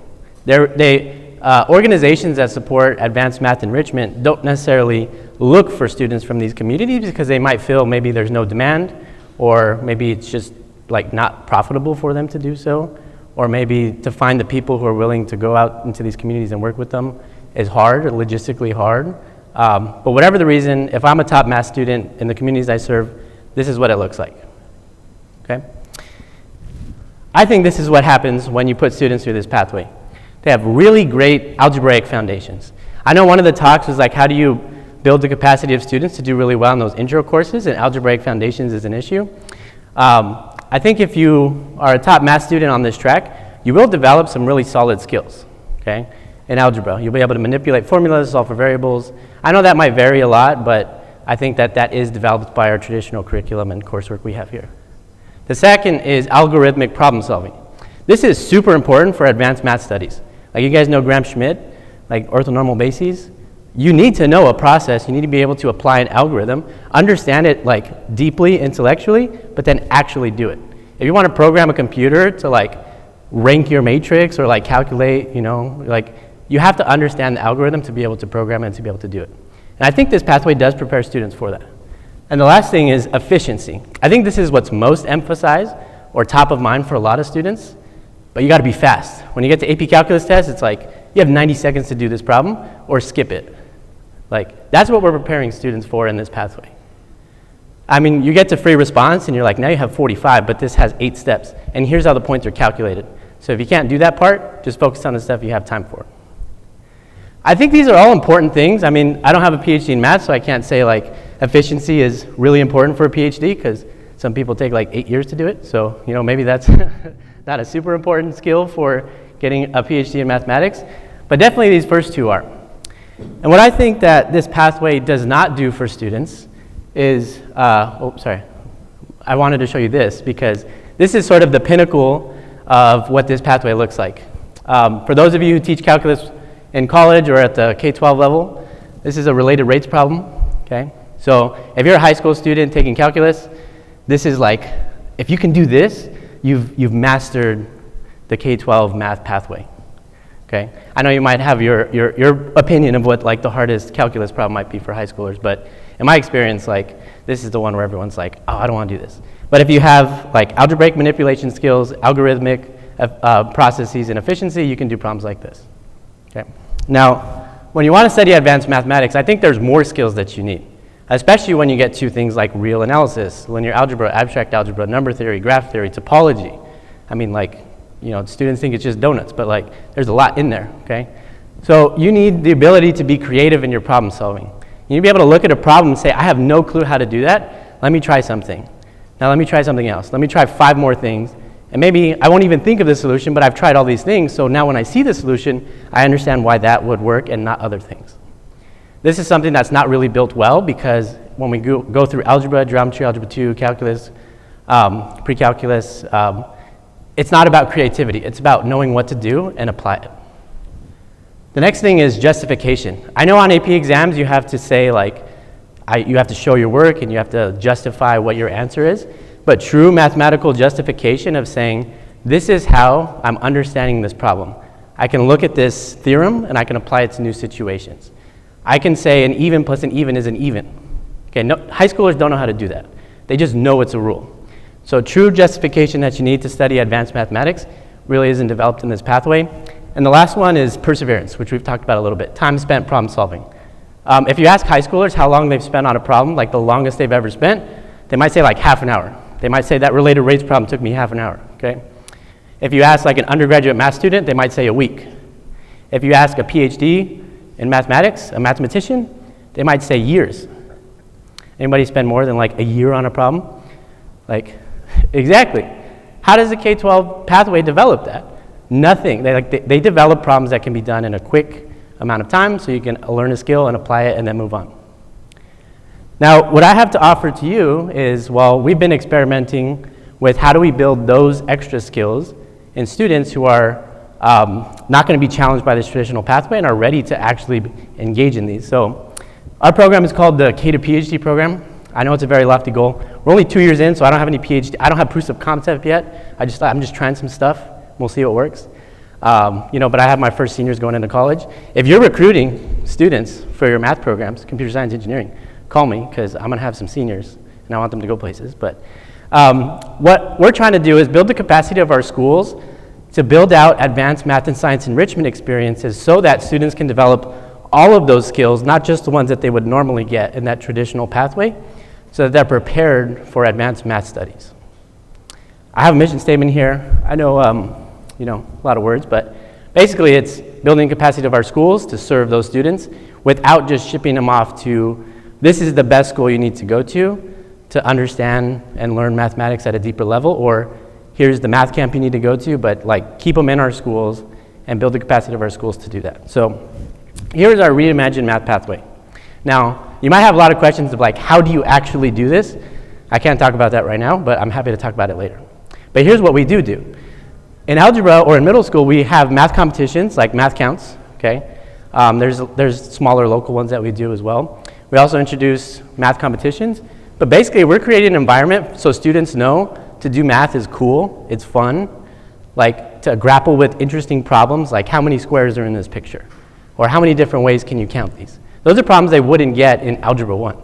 Organizations that support advanced math enrichment don't necessarily look for students from these communities because they might feel maybe there's no demand, or maybe it's just like not profitable for them to do so, or maybe to find the people who are willing to go out into these communities and work with them is hard, or logistically hard. But whatever the reason, if I'm a top math student in the communities I serve, this is what it looks like, okay? I think this is what happens when you put students through this pathway. They have really great algebraic foundations. I know one of the talks was like, how do you build the capacity of students to do really well in those intro courses, and algebraic foundations is an issue. I think if you are a top math student on this track, you will develop some really solid skills, okay? In algebra, you'll be able to manipulate formulas, solve for variables. I know that might vary a lot, but I think that that is developed by our traditional curriculum and coursework we have here. The second is algorithmic problem solving. This is super important for advanced math studies. Like you guys know Gram-Schmidt, like orthonormal bases. You need to know a process. You need to be able to apply an algorithm, understand it like deeply intellectually, but then actually do it. If you want to program a computer to like rank your matrix or like calculate, you know, like you have to understand the algorithm to be able to program it and to be able to do it. And I think this pathway does prepare students for that. And the last thing is efficiency. I think this is what's most emphasized or top of mind for a lot of students, but you got to be fast. When you get to AP Calculus test, it's like you have 90 seconds to do this problem or skip it. Like that's what we're preparing students for in this pathway. I mean, you get to free response and you're like, now you have 45, but this has 8 steps. And here's how the points are calculated. So if you can't do that part, just focus on the stuff you have time for. I think these are all important things. I mean, I don't have a PhD in math, so I can't say like efficiency is really important for a PhD because some people take like 8 years to do it. So, you know, maybe that's not a super important skill for getting a PhD in mathematics, but definitely these first two are. And what I think that this pathway does not do for students is, I wanted to show you this because this is sort of the pinnacle of what this pathway looks like. For those of you who teach calculus in college or at the K-12 level, this is a related rates problem, okay? So if you're a high school student taking calculus, this is like, if you can do this, you've mastered the K-12 math pathway, okay? I know you might have your opinion of what like the hardest calculus problem might be for high schoolers, but in my experience, like this is the one where everyone's like, oh, I don't want to do this. But if you have like algebraic manipulation skills, algorithmic processes, and efficiency, you can do problems like this, okay? Now, when you want to study advanced mathematics, I think there's more skills that you need, especially when you get to things like real analysis, linear algebra, abstract algebra, number theory, graph theory, topology. I mean, like, you know, students think it's just donuts, but like, there's a lot in there, okay? So you need the ability to be creative in your problem solving. You need to be able to look at a problem and say, I have no clue how to do that. Let me try something. Now let me try something else. Let me try 5 more things. And maybe I won't even think of the solution, but I've tried all these things, so now when I see the solution, I understand why that would work and not other things. This is something that's not really built well, because when we go through algebra, geometry, algebra 2, calculus, pre-calculus, it's not about creativity. It's about knowing what to do and apply it. The next thing is justification. I know on AP exams you have to say you have to show your work and you have to justify what your answer is, but true mathematical justification of saying, this is how I'm understanding this problem. I can look at this theorem and I can apply it to new situations. I can say an even plus an even is an even. Okay, no, high schoolers don't know how to do that. They just know it's a rule. So true justification that you need to study advanced mathematics really isn't developed in this pathway. And the last one is perseverance, which we've talked about a little bit, time spent problem solving. If you ask high schoolers how long they've spent on a problem, like the longest they've ever spent, they might say like half an hour. They might say that related rates problem took me half an hour, okay? If you ask like an undergraduate math student, they might say a week. If you ask a PhD in mathematics, a mathematician, they might say years. Anybody spend more than like a year on a problem? Like, exactly. How does the K-12 pathway develop that? Nothing. They develop problems that can be done in a quick amount of time so you can learn a skill and apply it and then move on. Now, what I have to offer to you is, well, we've been experimenting with how do we build those extra skills in students who are not going to be challenged by this traditional pathway and are ready to actually engage in these. So our program is called the K to PhD program. I know it's a very lofty goal. We're only 2 years in, so I don't have any PhD. I don't have proofs of concept yet. I'm just trying some stuff. We'll see what works. But I have my first seniors going into college. If you're recruiting students for your math programs, computer science, engineering, call me, because I'm going to have some seniors, and I want them to go places. But what we're trying to do is build the capacity of our schools to build out advanced math and science enrichment experiences so that students can develop all of those skills, not just the ones that they would normally get in that traditional pathway, so that they're prepared for advanced math studies. I have a mission statement here. I know, a lot of words, but basically it's building capacity of our schools to serve those students without just shipping them off to, this is the best school you need to go to understand and learn mathematics at a deeper level, or here's the math camp you need to go to, but keep them in our schools and build the capacity of our schools to do that. So here's our reimagined math pathway. Now, you might have a lot of questions of how do you actually do this? I can't talk about that right now, but I'm happy to talk about it later. But here's what we do. In algebra or in middle school, we have math competitions like math counts, okay? There's smaller local ones that we do as well. We also introduce math competitions, but basically we're creating an environment so students know to do math is cool, it's fun, to grapple with interesting problems like how many squares are in this picture, or how many different ways can you count these. Those are problems they wouldn't get in Algebra 1.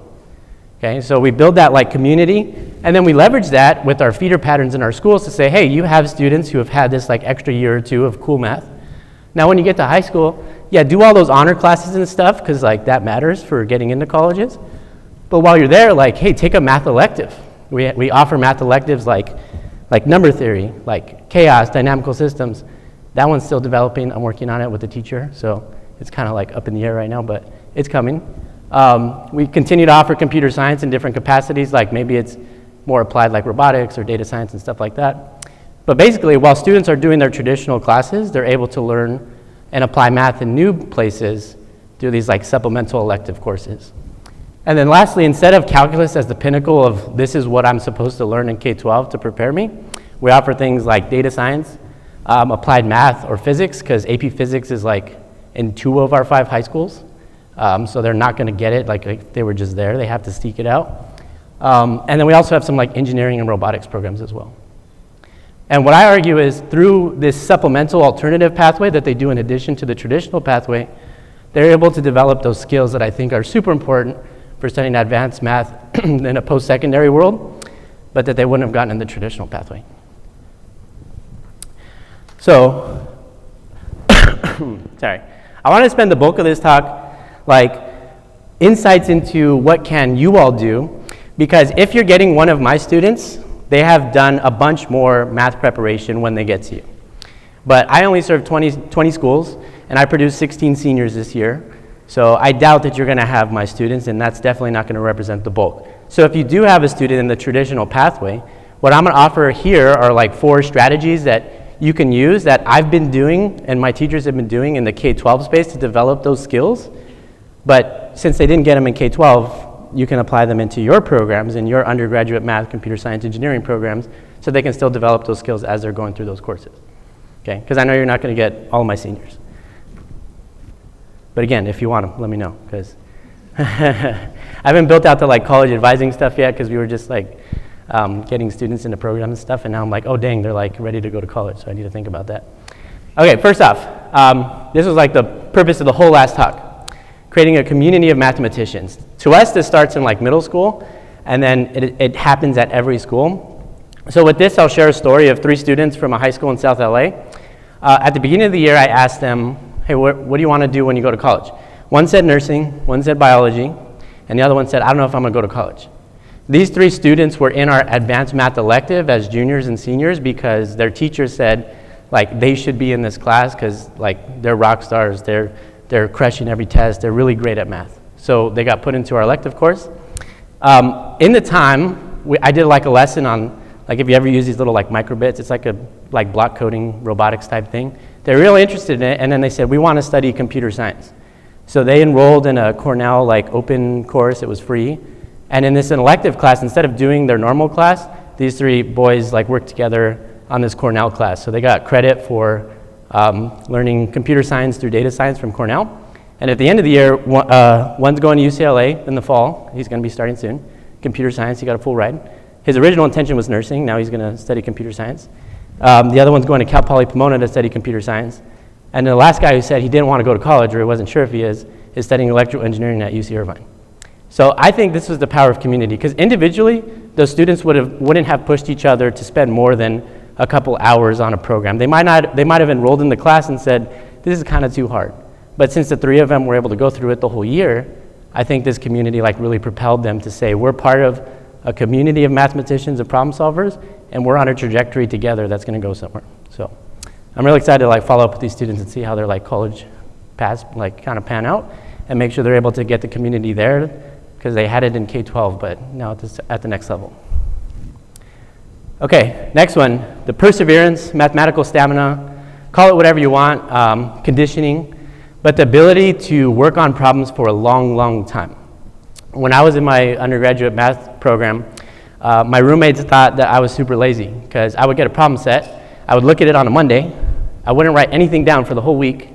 Okay, so we build that community, and then we leverage that with our feeder patterns in our schools to say, hey, you have students who have had this extra year or two of cool math. Now when you get to high school, yeah, do all those honor classes and stuff, because that matters for getting into colleges. But while you're there, hey, take a math elective. We offer math electives like number theory, like chaos, dynamical systems. That one's still developing. I'm working on it with the teacher, so it's kind of up in the air right now, but it's coming. We continue to offer computer science in different capacities, maybe it's more applied robotics or data science and stuff like that. But basically, while students are doing their traditional classes, they're able to learn and apply math in new places through these supplemental elective courses. And then lastly, instead of calculus as the pinnacle of this is what I'm supposed to learn in K-12 to prepare me, we offer things like data science, applied math, or physics, because AP Physics is in 2 of our 5 high schools. So they're not going to get it if they were just there. They have to seek it out. And then we also have some engineering and robotics programs as well. And what I argue is through this supplemental alternative pathway that they do in addition to the traditional pathway, they're able to develop those skills that I think are super important for studying advanced math in a post-secondary world, but that they wouldn't have gotten in the traditional pathway. So, sorry. I want to spend the bulk of this talk insights into what can you all do, because if you're getting one of my students, they have done a bunch more math preparation when they get to you. But I only serve 20 schools, and I produce 16 seniors this year, so I doubt that you're going to have my students, and that's definitely not going to represent the bulk. So if you do have a student in the traditional pathway, What I'm gonna offer here are like 4 strategies that you can use that I've been doing and my teachers have been doing in the K-12 space to develop those skills. But since they didn't get them in K-12, you can apply them into your programs, in your undergraduate math, computer science, engineering programs, so they can still develop those skills as they're going through those courses. Okay, because I know you're not gonna get all of my seniors. But again, if you want them, let me know, because I haven't built out the like college advising stuff yet, because we were just like getting students into programs and stuff, and now I'm like, oh dang, they're like ready to go to college, so I need to think about that. Okay, first off, this was like the purpose of the whole last talk, creating a community of mathematicians. To us, this starts in like middle school, and then it happens at every school. So with this, I'll share a story of 3 students from a high school in South LA. At the beginning of the year, I asked them, hey, what do you want to do when you go to college? One said nursing, one said biology, and the other one said, I don't know if I'm going to go to college. These 3 students were in our advanced math elective as juniors and seniors because their teachers said like they should be in this class because like they're rock stars, they're crushing every test, they're really great at math. So they got put into our elective course. In the time, I did like a lesson on, like if you ever use these little like microbits, it's like a like block coding robotics type thing. They're really interested in it, and then they said, we want to study computer science. So they enrolled in a Cornell like open course, it was free. And in this elective class, instead of doing their normal class, these 3 boys like worked together on this Cornell class. So they got credit for learning computer science through data science from Cornell. And at the end of the year, one's going to UCLA in the fall, he's going to be starting soon. Computer science, he got a full ride. His original intention was nursing, now he's going to study computer science. The other one's going to Cal Poly Pomona to study computer science. And the last guy who said he didn't want to go to college, or he wasn't sure if he is studying electrical engineering at UC Irvine. So I think this was the power of community, because individually, those students wouldn't have pushed each other to spend more than a couple hours on a program. They might have enrolled in the class and said, this is kind of too hard. But since the 3 of them were able to go through it the whole year, I think this community like really propelled them to say, we're part of a community of mathematicians and problem solvers, and we're on a trajectory together that's going to go somewhere. So I'm really excited to like follow up with these students and see how their like college paths like kind of pan out, and make sure they're able to get the community there, because they had it in K-12, but now at the next level. Okay, next one, the perseverance, mathematical stamina, call it whatever you want, conditioning, but the ability to work on problems for a long, long time. When I was in my undergraduate math program, my roommates thought that I was super lazy, because I would get a problem set, I would look at it on a Monday, I wouldn't write anything down for the whole week,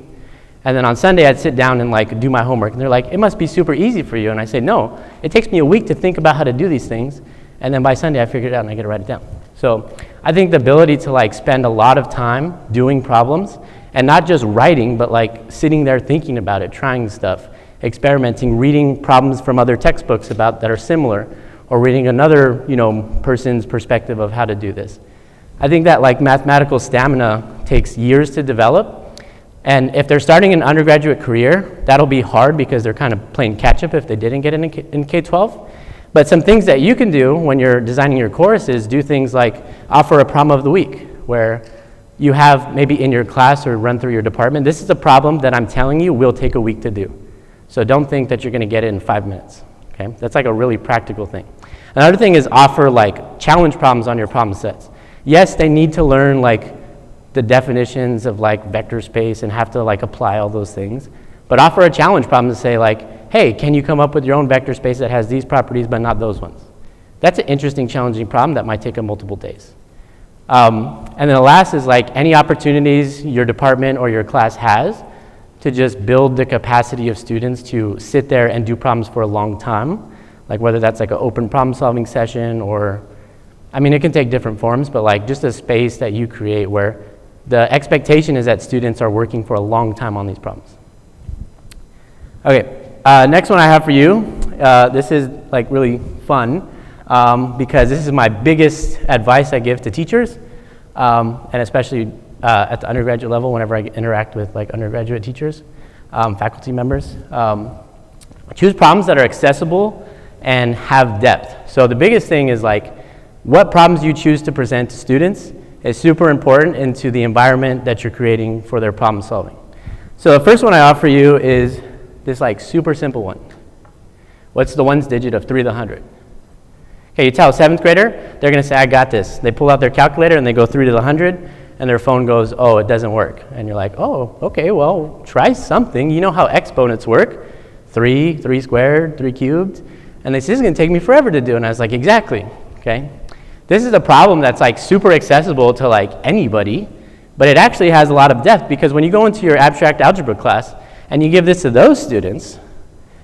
and then on Sunday I'd sit down and like do my homework, and they're like, it must be super easy for you, and I say, no, it takes me a week to think about how to do these things, and then by Sunday I figure it out and I get to write it down. So I think the ability to like spend a lot of time doing problems, and not just writing, but like sitting there thinking about it, trying stuff, experimenting, reading problems from other textbooks that are similar, or reading another person's perspective of how to do this. I think that like mathematical stamina takes years to develop, and if they're starting an undergraduate career, that'll be hard because they're kind of playing catch up if they didn't get it in K-12. But some things that you can do when you're designing your course is do things like offer a problem of the week, where you have maybe in your class or run through your department, this is a problem that I'm telling you will take a week to do. So don't think that you're going to get it in 5 minutes. Okay, that's like a really practical thing. Another thing is offer like challenge problems on your problem sets. Yes, they need to learn like the definitions of like vector space and have to like apply all those things, but offer a challenge problem to say like, hey, can you come up with your own vector space that has these properties but not those ones? That's an interesting, challenging problem that might take them multiple days. And then the last is like any opportunities your department or your class has to just build the capacity of students to sit there and do problems for a long time, like whether that's like an open problem solving session, or, I mean, it can take different forms, but like just a space that you create where the expectation is that students are working for a long time on these problems. Okay, next one I have for you, this is like really fun, because this is my biggest advice I give to teachers, and especially at the undergraduate level whenever I interact with like undergraduate teachers, faculty members. Choose problems that are accessible and have depth. So the biggest thing is like what problems you choose to present to students is super important into the environment that you're creating for their problem solving. So the first one I offer you is this like super simple one. What's the ones digit of 3 to the 100? Okay, you tell a 7th grader, they're going to say, I got this. They pull out their calculator and they go 3 to the 100, and their phone goes, oh, it doesn't work. And you're like, oh, okay, well, try something. You know how exponents work. 3 squared, 3 cubed. And they say, this is going to take me forever to do. And I was like, exactly, okay? This is a problem that's like super accessible to like anybody, but it actually has a lot of depth, because when you go into your abstract algebra class and you give this to those students,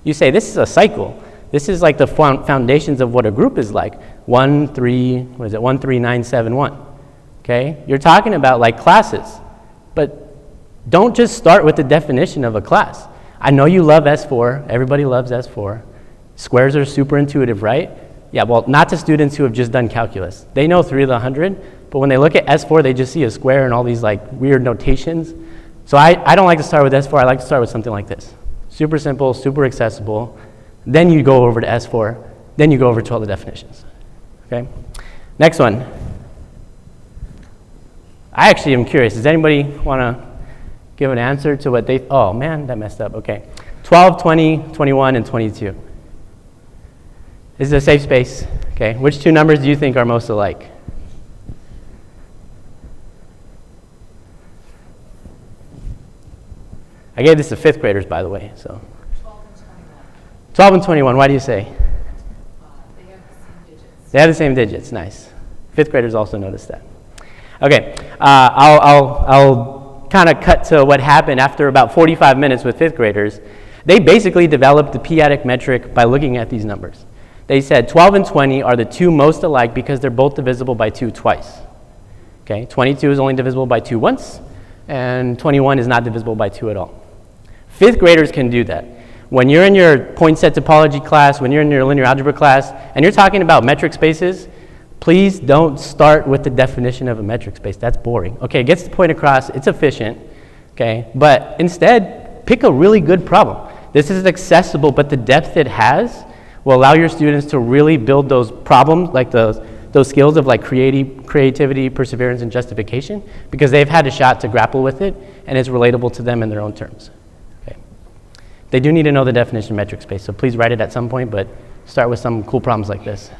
you say, this is a cycle. This is like the foundations of what a group is like. 1, 3, 1, 3, 9, 7, 1. Okay? You're talking about like classes, but don't just start with the definition of a class. I know you love S4. Everybody loves S4. Squares are super intuitive, right? Yeah, well, not to students who have just done calculus. They know 3 to the 100, but when they look at S4, they just see a square and all these like weird notations. So I don't like to start with S4. I like to start with something like this. Super simple, super accessible. Then you go over to S4. Then you go over to all the definitions. Okay? Next one. I actually am curious. Does anybody want to give an answer to what they, oh man, that messed up. Okay. 12, 20, 21, and 22. This is a safe space. Okay. Which 2 numbers do you think are most alike? I gave this to 5th graders, by the way. So 12 and 21. 12 and 21. Why do you say? They have the same digits. They have the same digits. Nice. 5th graders also noticed that. Okay. I'll kind of cut to what happened after about 45 minutes with 5th graders. They basically developed the p-adic metric by looking at these numbers. They said 12 and 20 are the 2 most alike because they're both divisible by 2 twice. Okay. 22 is only divisible by 2 once, and 21 is not divisible by 2 at all. 5th graders can do that. When you're in your point set topology class, when you're in your linear algebra class, and you're talking about metric spaces, please don't start with the definition of a metric space. That's boring. Okay, it gets the point across, it's efficient, okay? But instead, pick a really good problem. This is accessible, but the depth it has will allow your students to really build those problems, like those skills of like creativity, perseverance, and justification, because they've had a shot to grapple with it, and it's relatable to them in their own terms. Okay. They do need to know the definition of metric space, so please write it at some point, but start with some cool problems like this.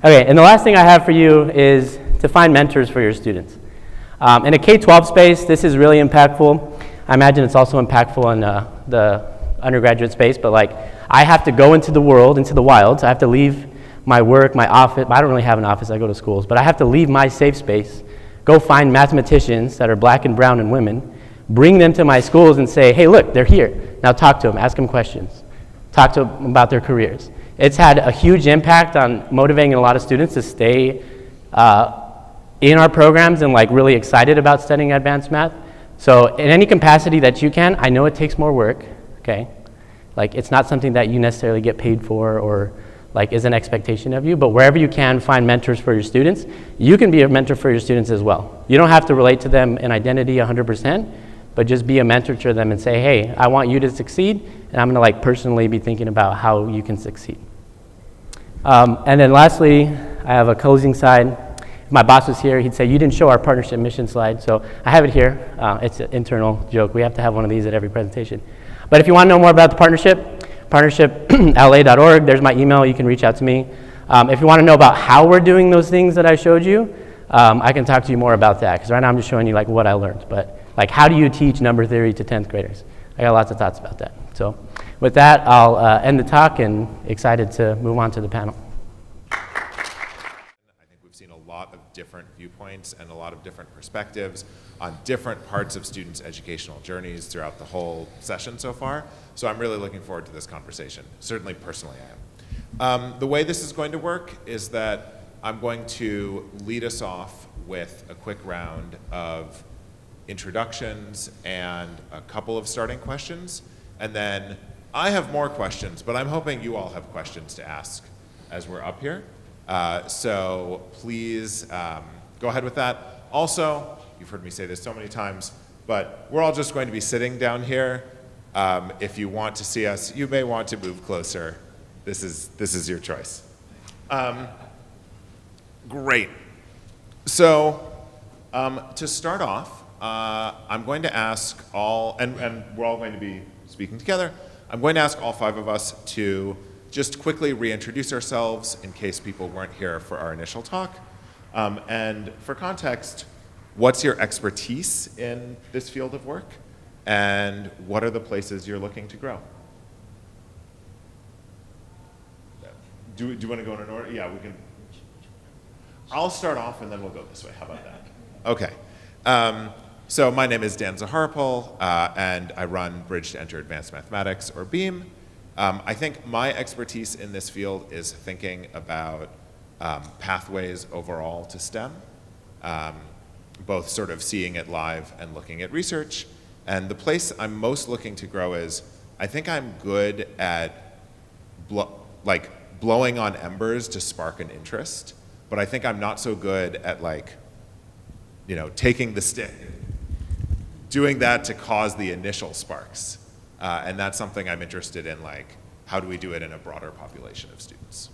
Okay, and the last thing I have for you is to find mentors for your students. In a K-12 space, this is really impactful. I imagine it's also impactful in the undergraduate space, but like I have to go into the world, into the wilds. I have to leave my work, my office. I don't really have an office, I go to schools, but I have to leave my safe space, go find mathematicians that are black and brown and women, bring them to my schools and say, hey, look, they're here. Now talk to them, ask them questions, talk to them about their careers. It's had a huge impact on motivating a lot of students to stay in our programs and like really excited about studying advanced math. So in any capacity that you can, I know it takes more work, okay? Like it's not something that you necessarily get paid for or like is an expectation of you, but wherever you can find mentors for your students, you can be a mentor for your students as well. You don't have to relate to them in identity 100%, but just be a mentor to them and say, hey, I want you to succeed, and I'm gonna like personally be thinking about how you can succeed. And then lastly, I have a closing side. If my boss was here, he'd say, you didn't show our partnership mission slide, so I have it here. It's an internal joke. We have to have one of these at every presentation. But if you want to know more about the partnership.la.org, there's my email. You can reach out to me. If you want to know about how we're doing those things that I showed you, I can talk to you more about that, because right now I'm just showing you like what I learned. But like, how do you teach number theory to 10th graders? I got lots of thoughts about that. So with that, I'll end the talk and excited to move on to the panel. I think we've seen a lot of different viewpoints and a lot of different perspectives on different parts of students' educational journeys throughout the whole session so far. So I'm really looking forward to this conversation. Certainly personally I am. The way this is going to work is that I'm going to lead us off with a quick round of introductions and a couple of starting questions. And then I have more questions, but I'm hoping you all have questions to ask as we're up here. So please go ahead with that. Also, you've heard me say this so many times, but we're all just going to be sitting down here. If you want to see us, you may want to move closer. This is your choice. Great. So to start off, I'm going to ask all, and we're all going to be speaking together, I'm going to ask all 5 of us to just quickly reintroduce ourselves in case people weren't here for our initial talk. And for context, what's your expertise in this field of work? And what are the places you're looking to grow? Do you want to go in an order? Yeah, we can. I'll start off and then we'll go this way. How about that? Okay. So my name is Dan Zaharopol, and I run Bridge to Enter Advanced Mathematics, or BEAM. I think my expertise in this field is thinking about pathways overall to STEM, both sort of seeing it live and looking at research. And the place I'm most looking to grow is, I think I'm good at blowing on embers to spark an interest, but I think I'm not so good at taking the stick, doing that to cause the initial sparks. And that's something I'm interested in, how do we do it in a broader population of students?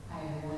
Hi everyone.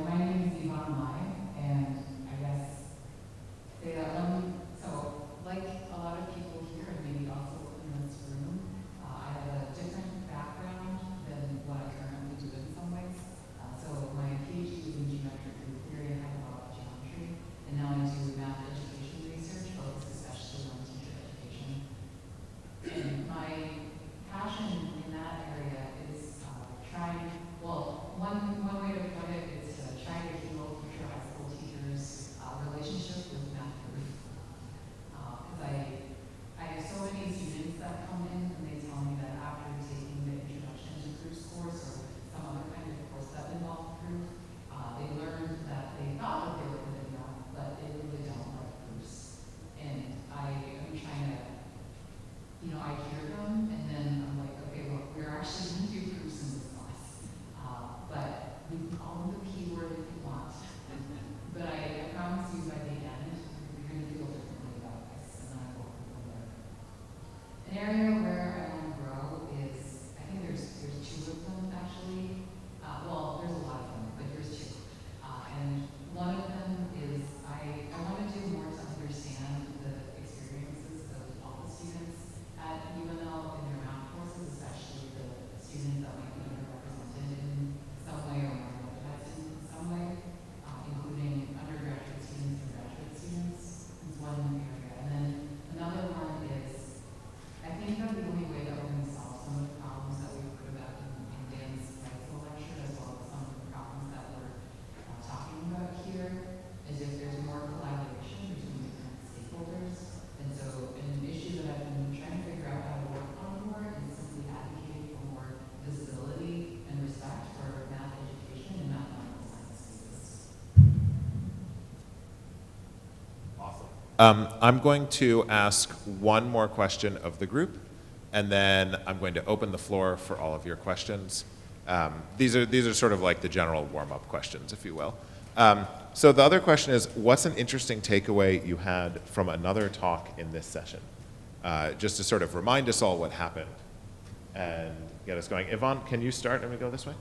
I'm going to ask one more question of the group, and then I'm going to open the floor for all of your questions. These are sort of like the general warm-up questions, if you will. So the other question is, what's an interesting takeaway you had from another talk in this session? Just to sort of remind us all what happened and get us going. Yvonne, can you start and we go this way?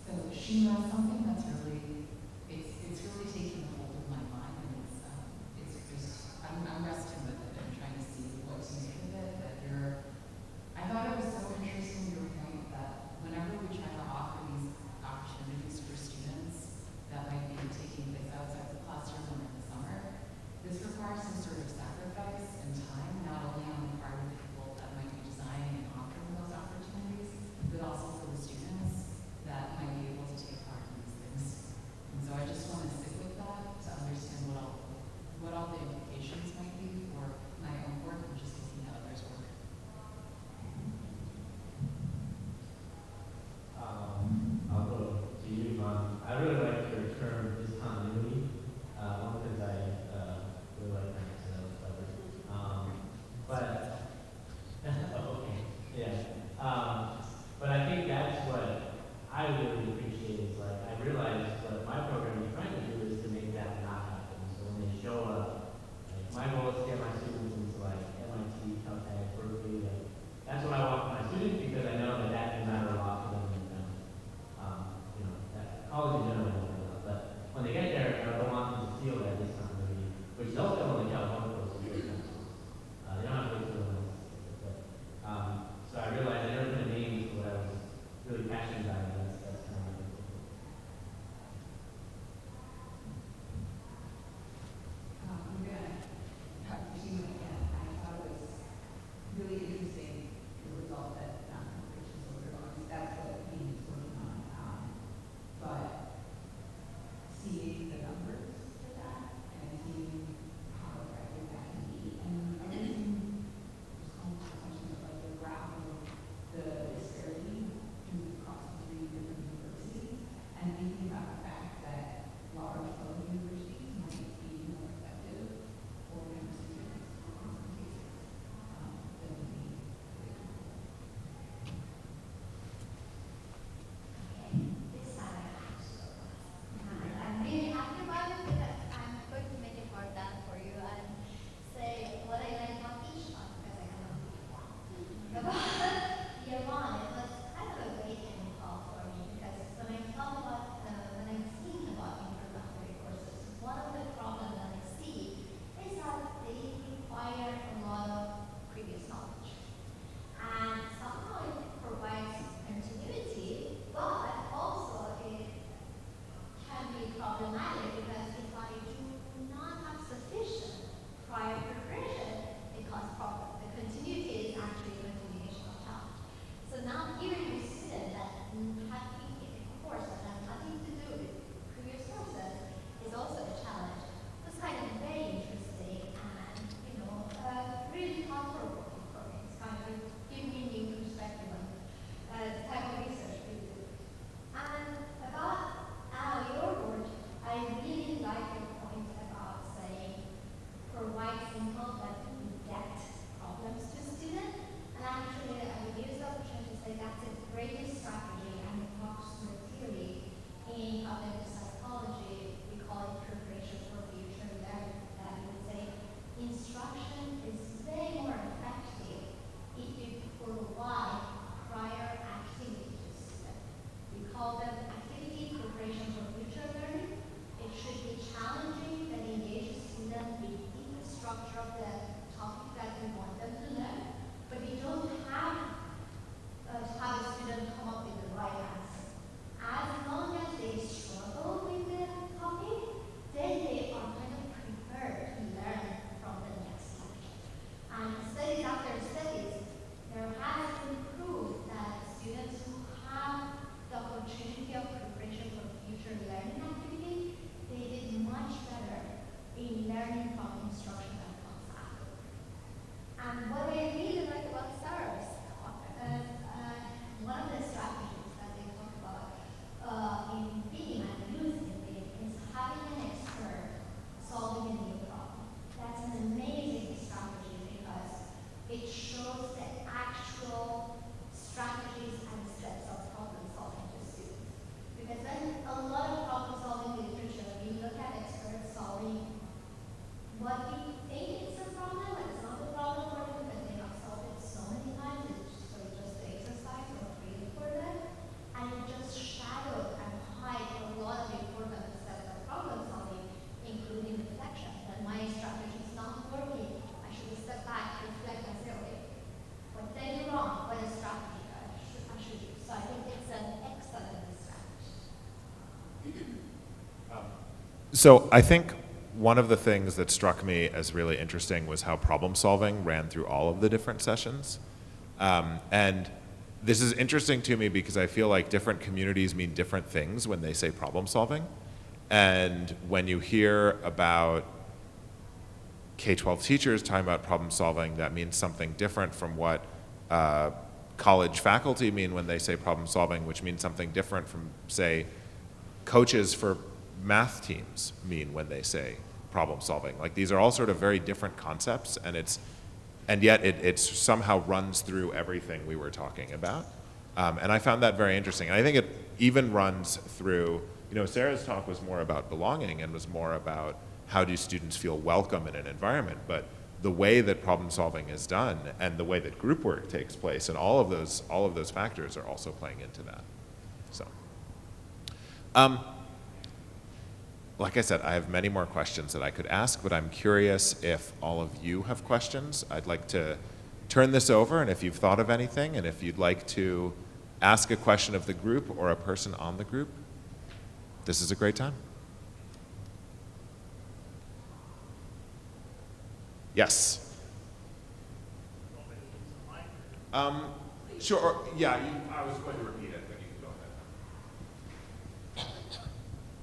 So Sheena, something that's really, it's really taking a hold of my mind, and it's just, I'm wrestling with it and trying to see what to make of it, but I thought it was so interesting, your point that whenever we try to offer these opportunities for students that might be taking place outside the classroom or in the summer, this requires some sort of sacrifice and time, not only on the part of the people that might be designing and offering those opportunities, but also for the students that might be able to take part in these things. And so I just want to sit with that to understand what all the implications might be for my own work and just looking at others' work. I'll go to you, Yvonne. I really like your term discontinuity. One because I really like that sales leverage. So I think one of the things that struck me as really interesting was how problem solving ran through all of the different sessions. And this is interesting to me because I feel like different communities mean different things when they say problem solving. And when you hear about K-12 teachers talking about problem solving, that means something different from what college faculty mean when they say problem solving, which means something different from, say, coaches for math teams mean when they say problem solving. Like, these are all sort of very different concepts, and yet it somehow runs through everything we were talking about. And I found that very interesting. And I think it even runs through, Sarah's talk was more about belonging and was more about how do students feel welcome in an environment, but the way that problem solving is done and the way that group work takes place and all of those factors are also playing into that. So, like I said, I have many more questions that I could ask, but I'm curious if all of you have questions. I'd like to turn this over, and if you've thought of anything, and if you'd like to ask a question of the group or a person on the group, this is a great time. Yes. Sure. Yeah, I was going to repeat it, but you can go ahead.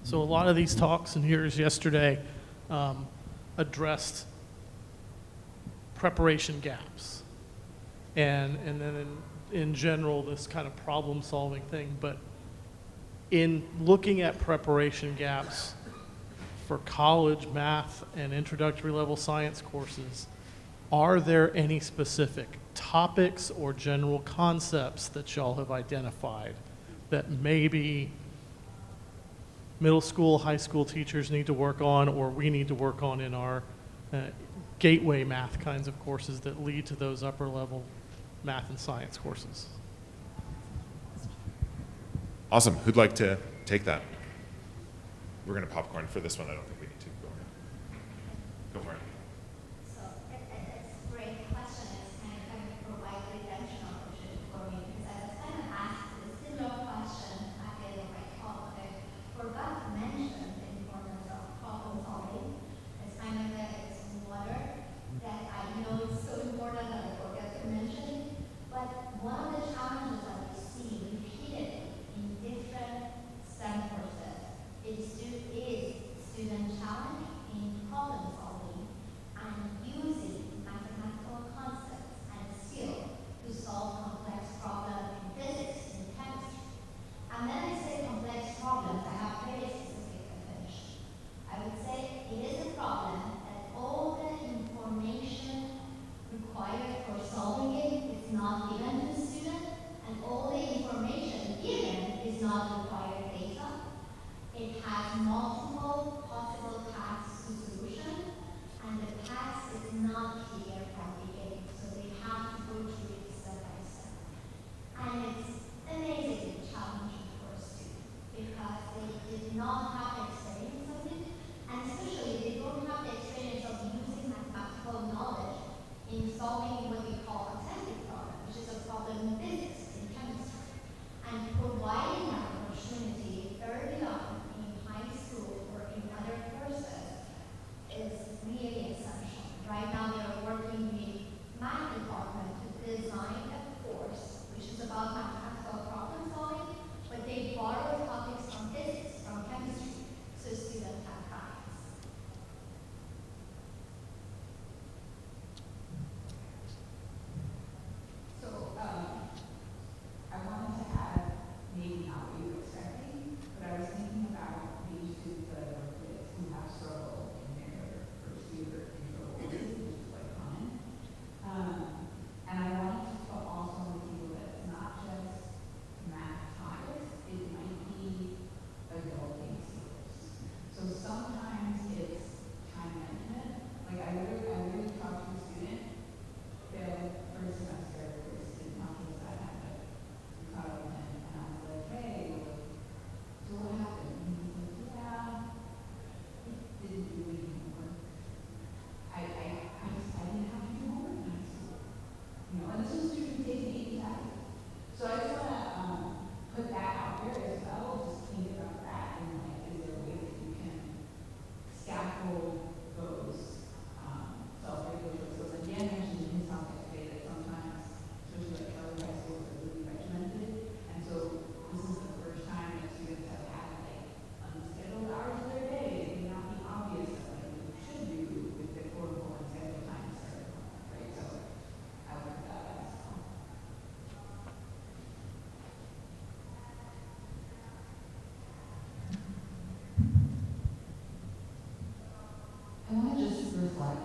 So a lot of these talks and hearings yesterday addressed preparation gaps, and then in general this kind of problem-solving thing. But in looking at preparation gaps for college math and introductory level science courses, are there any specific topics or general concepts that y'all have identified that maybe middle school, high school teachers need to work on, or we need to work on in our gateway math kinds of courses that lead to those upper level math and science courses? Awesome. Who'd like to take that? We're going to popcorn for this one. I don't think we need to. Go ahead. Go for it. So it's a great question. It's kind of provide redemption opportunity for me because I was kind of asked a similar question at the end of my talk. I forgot to mention the importance of problem solving. It's kind of it's water that I know is so important that I forget to mention. But one of the challenges that we see repeatedly in different STEM courses is student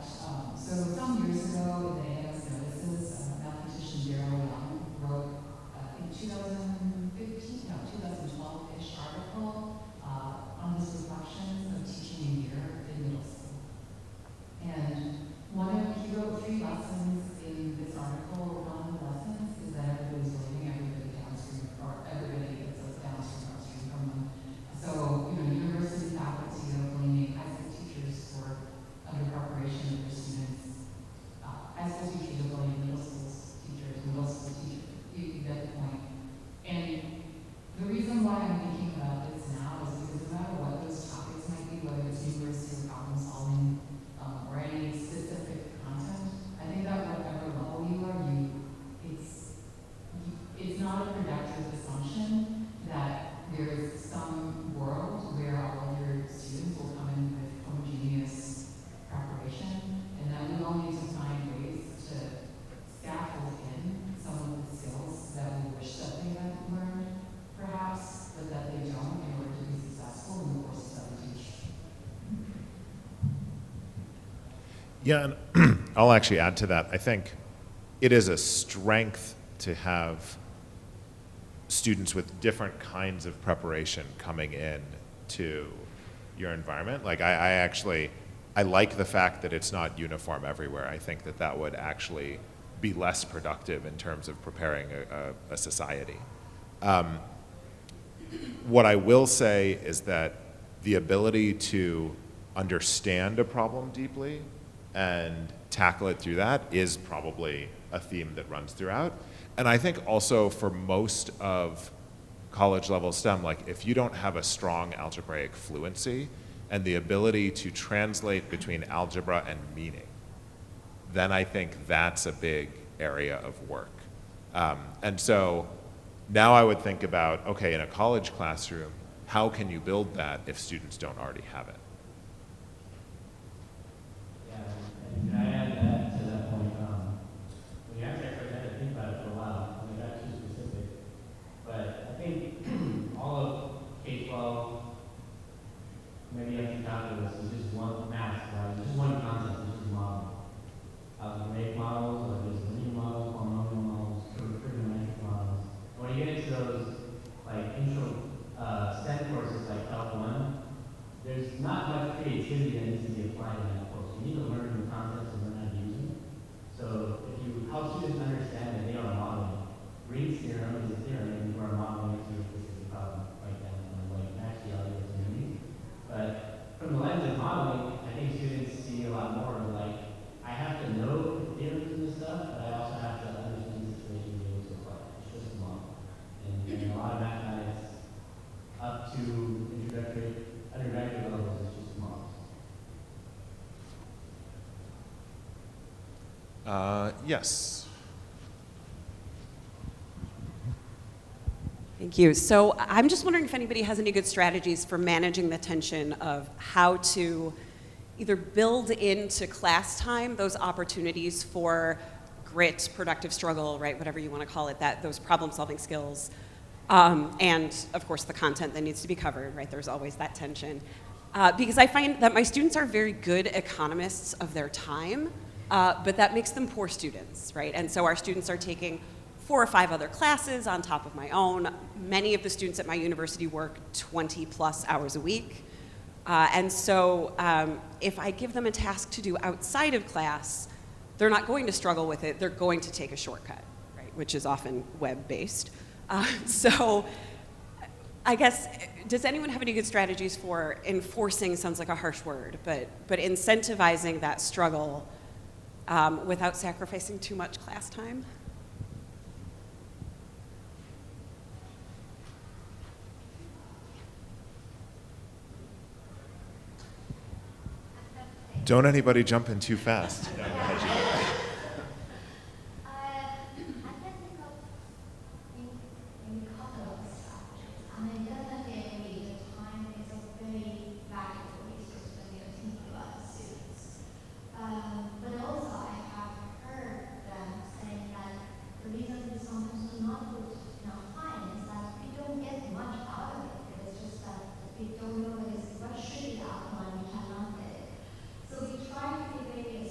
So some years ago, in the AS notices, mathematician Daryl Young wrote in 2012-ish article on his reflections of teaching a year in middle school. And he wrote 3 lessons in this article. One of the lessons is that everybody's blaming everybody downstream, or everybody that's downstream, upstream from them. So, university faculty are blaming high school teachers for under preparation of their students. High school teachers are blaming middle school teachers, you get the point. And the reason why I'm thinking about this now is because no matter what those topics might be, whether it's university or problem solving, or any specific content, I think that whatever level you are, it's not a productive assumption that there is some world where all of your students will come in with homogeneous preparation, and that we all need to find ways to scaffold in some of the skills that we wish that they had learned, perhaps, but that they don't in order to be successful in the courses that we teach. Yeah, and I'll actually add to that. I think it is a strength to have students with different kinds of preparation coming in to your environment. Like I like the fact that it's not uniform everywhere. I think that would actually be less productive in terms of preparing a society. What I will say is that the ability to understand a problem deeply and tackle it through that is probably a theme that runs throughout. And I think also for most of college level STEM, like if you don't have a strong algebraic fluency and the ability to translate between algebra and meaning, then I think that's a big area of work. And so now I would think about, okay, in a college classroom, how can you build that if students don't already have it? Can I add that to that point? When you answer that question, I had to think about it for a while. I got too specific. But I think all of K-12, maybe up to calculus, is just one math, right? It's just one concept, it's just a model. Algebraic models, or just linear models, polynomial models, trigonometric models. And when you get into those like intro STEM courses like Calc 1, there's not much creativity that needs to be applied in that course. You need to learn new concepts and learn how to use them. So if you help students understand that they are modeling, Green's theorem is a theorem, and you are modeling it to a specific problem, like that, like math geology or something. But from the lens of modeling, I think students see a lot more of like, I have to know the theorems and this stuff, but I also have to understand the situation and be able to apply it. It's just a model. And a lot of mathematics up to undergraduate levels is just models. Yes. Thank you. So I'm just wondering if anybody has any good strategies for managing the tension of how to either build into class time those opportunities for grit, productive struggle, right, whatever you want to call it, those problem-solving skills, and of course the content that needs to be covered, right? There's always that tension. Because I find that my students are very good economists of their time, but that makes them poor students, right? And so our students are taking 4 or 5 other classes on top of my own. Many of the students at my university work 20 plus hours a week. And so if I give them a task to do outside of class, they're not going to struggle with it. They're going to take a shortcut, right? Which is often web-based. So I guess, does anyone have any good strategies for enforcing, sounds like a harsh word, but incentivizing that struggle without sacrificing too much class time? Don't anybody jump in too fast. I can think of in a couple of strategies. I mean, definitely the time is a very valuable resource when you're thinking about the students. But also I have heard them saying that the reason we sometimes do not put enough time is that we don't get much out of it. It's just that we don't know what should be the outcome and we cannot get it. So we try to be very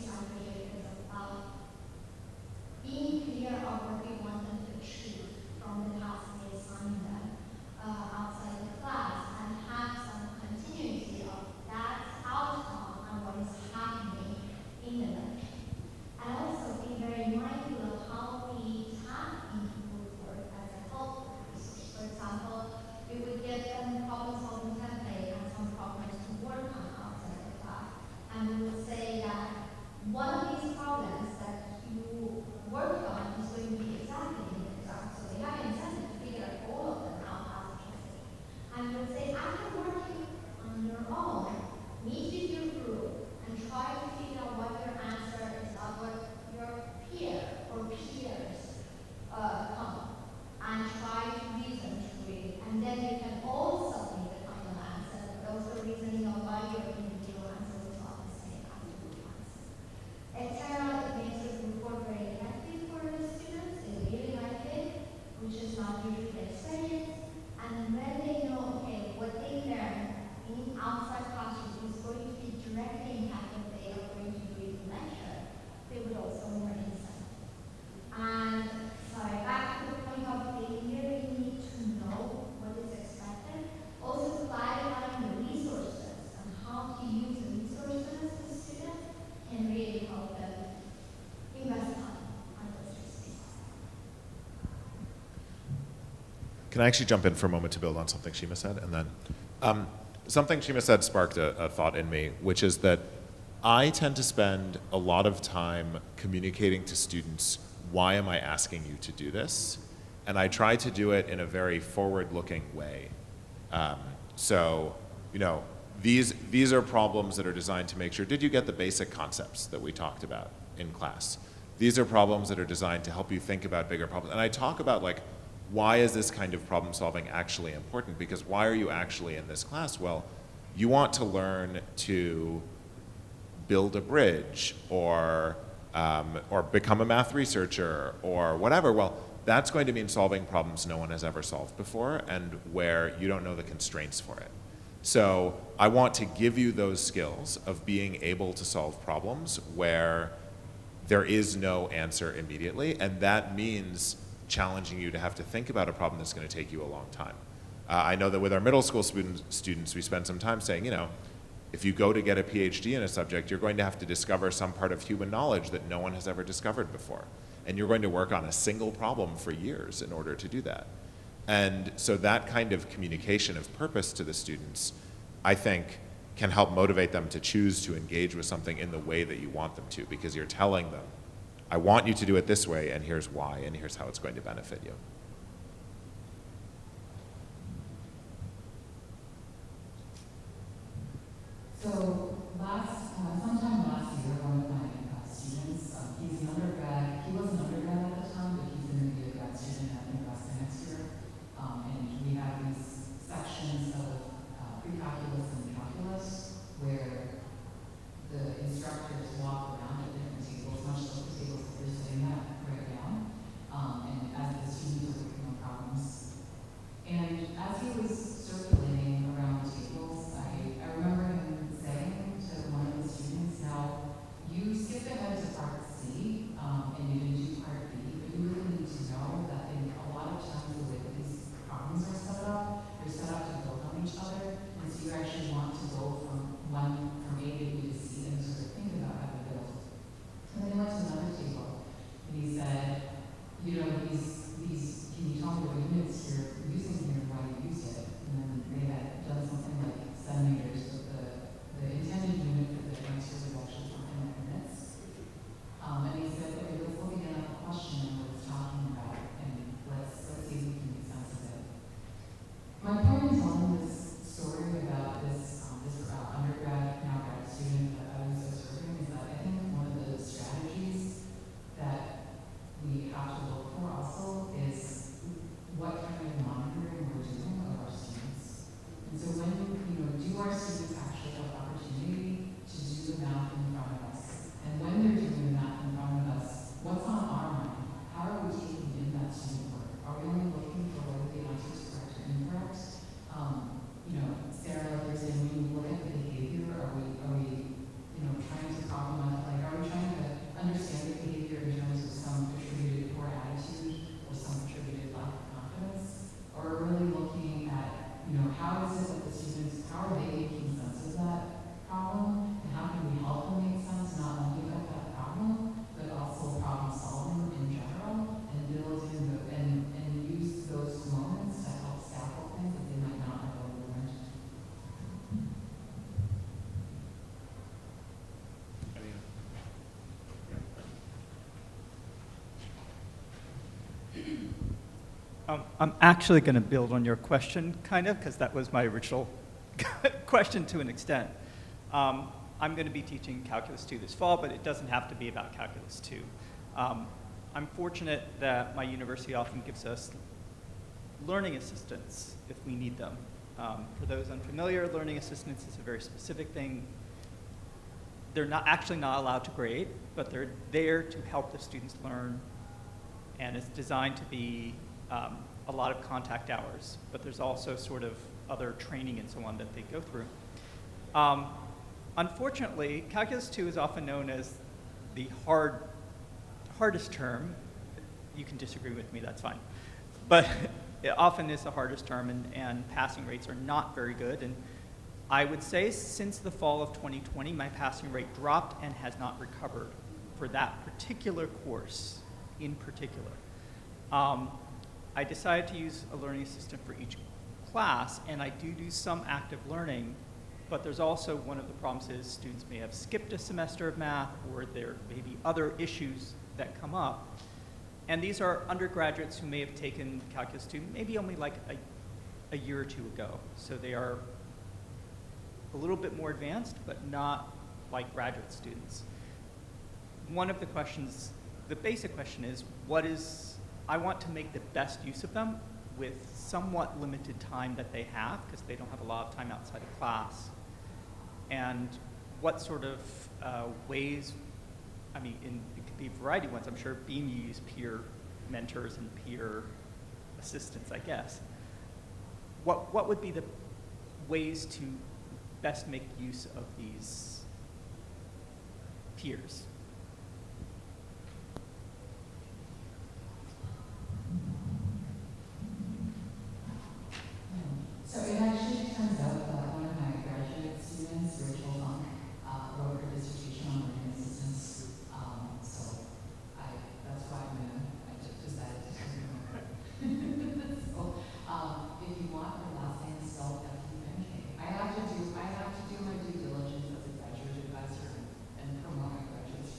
Can I actually jump in for a moment to build on something Shima said? And then something Shima said sparked a thought in me, which is that I tend to spend a lot of time communicating to students, why am I asking you to do this? And I try to do it in a very forward-looking way. So, you know, these are problems that are designed to make sure, did you get the basic concepts that we talked about in class? These are problems that are designed to help you think about bigger problems. And I talk about, like, why is this kind of problem solving actually important? Because why are you actually in this class? Well, you want to learn to build a bridge or become a math researcher or whatever. Well, that's going to mean solving problems no one has ever solved before and where you don't know the constraints for it. So I want to give you those skills of being able to solve problems where there is no answer immediately, and that means challenging you to have to think about a problem that's going to take you a long time. I know that with our middle school students, we spend some time saying, you know, if you go to get a PhD in a subject, you're going to have to discover some part of human knowledge that no one has ever discovered before. And you're going to work on a single problem for years in order to do that. And so that kind of communication of purpose to the students, I think, can help motivate them to choose to engage with something in the way that you want them to, because you're telling them, I want you to do it this way, and here's why, and here's how it's going to benefit you. So sometime last year, one of my students, he's an undergrad, he was an undergrad at the time, but he's going to be a grad student at Nebraska next year. And we have these sections of pre-calculus and calculus where the instructors walk around at different tables, much like the tables that you're sitting at right now, and as the students are working on problems. And as he was circulating around the tables, I remember him saying to one of the students, now, you skipped ahead to part C, and you didn't do part B, but you really need to know that in a lot of times the way that these problems are set up, they're set up to build on each other, and so you actually want to go from A to B to C and sort of think about how to build. And then he went to another table, and he said, you know, can you tell me what units you're using here and why you used it? And then they had done something like centimeters, but the intended unit for the answer was actually something like minutes. And he said, okay, let's look again at the question and what it's talking about, and let's see if we can make sense of it. My point in telling this story about this undergrad, now grad student that I was observing is that I think one of the strategies that we have to look for also is what kind of monitoring we're doing of our students. And so when, you know, do our students actually have the opportunity to do the math in front of us? And when they're doing the math in front of us, what's on our mind? How are we taking in that student work? Are we only looking for whether the answer is correct or incorrect? You know, Sarah, like you're saying, when you look at the behavior, are we, you know, trying to complement, like, are we trying to understand the behavior in terms of some attributed poor attitude or some attributed lack of confidence? Or are we really looking at, you know, how is it that the students, how are they making sense of that problem? And how can we help them make sense not only of that problem, but also problem solving in general, and build in and use those moments to help scaffold things that they might not have already learned. I'm actually going to build on your question, kind of, because that was my original question to an extent. I'm going to be teaching Calculus 2 this fall, but it doesn't have to be about Calculus 2. I'm fortunate that my university often gives us learning assistants if we need them. For those unfamiliar, learning assistants is a very specific thing. They're actually not allowed to grade, but they're there to help the students learn, and it's designed to be a lot of contact hours, but there's also sort of other training and so on that they go through. Unfortunately, Calculus 2 is often known as the hardest term. You can disagree with me, that's fine. But it often is the hardest term, and passing rates are not very good. And I would say since the fall of 2020, my passing rate dropped and has not recovered for that particular course in particular. I decided to use a learning assistant for each class, and I do some active learning, but there's also one of the problems is students may have skipped a semester of math, or there may be other issues that come up. And these are undergraduates who may have taken Calculus 2 maybe only like a year or two ago. So they are a little bit more advanced, but not like graduate students. One of the questions, the basic question is, I want to make the best use of them with somewhat limited time that they have, because they don't have a lot of time outside of class. And what sort of ways, I mean, it could be a variety of ones. I'm sure Beam you use peer mentors and peer assistants, I guess. What would be the ways to best make use of these peers? So it actually turns out that one of my graduate students, Rachel Funk, wrote her dissertation on learning assistance. So that's why I just decided to do it. So if you want, her last name is spelled F-U-N-K. I have to do my due diligence as a graduate advisor and promote my graduate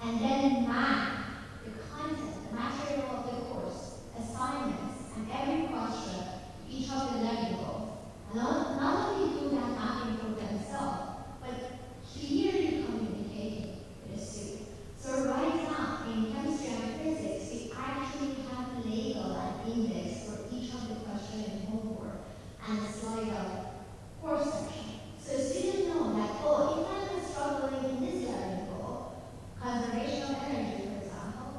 And then in math, the content, the material of the course, assignments, and every question, each of the learning goals. And not only do that mapping for themselves, but clearly communicating with the student. So right now, in chemistry and physics, we actually have label and index for each of the questions in homework and a slide of course section. So students know that, oh, if I'm struggling in this learning goal, conservation of energy, for example,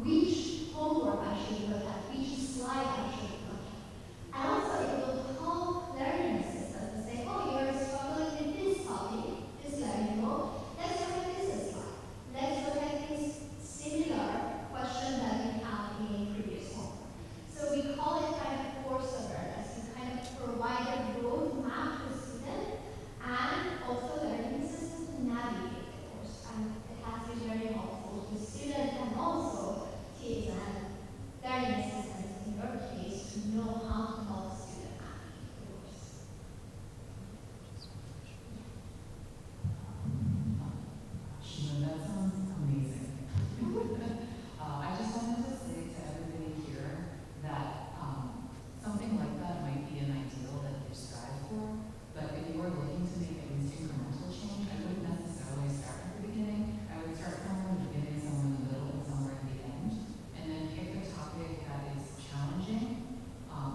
which homework I should look at, which slide I should look at. And also it will help learning assistants to say, oh, you're struggling with this topic, this learning goal, let's look at this slide. Let's look at this similar question that we have in previous homework. So we call it kind of course awareness, to kind of provide a roadmap to students and also learning assistants to navigate the course. And it has been very helpful to students and also kids and learning assistants in your case to know how to help students navigate the course. Sheila, that sounds amazing. I just wanted to say to everybody here that something like that might be an ideal that you strive for, but if you are looking to make at least incremental change, I wouldn't necessarily start at the beginning. I would start somewhere in the beginning, somewhere in the middle, and somewhere in the end, and then pick a topic that is challenging.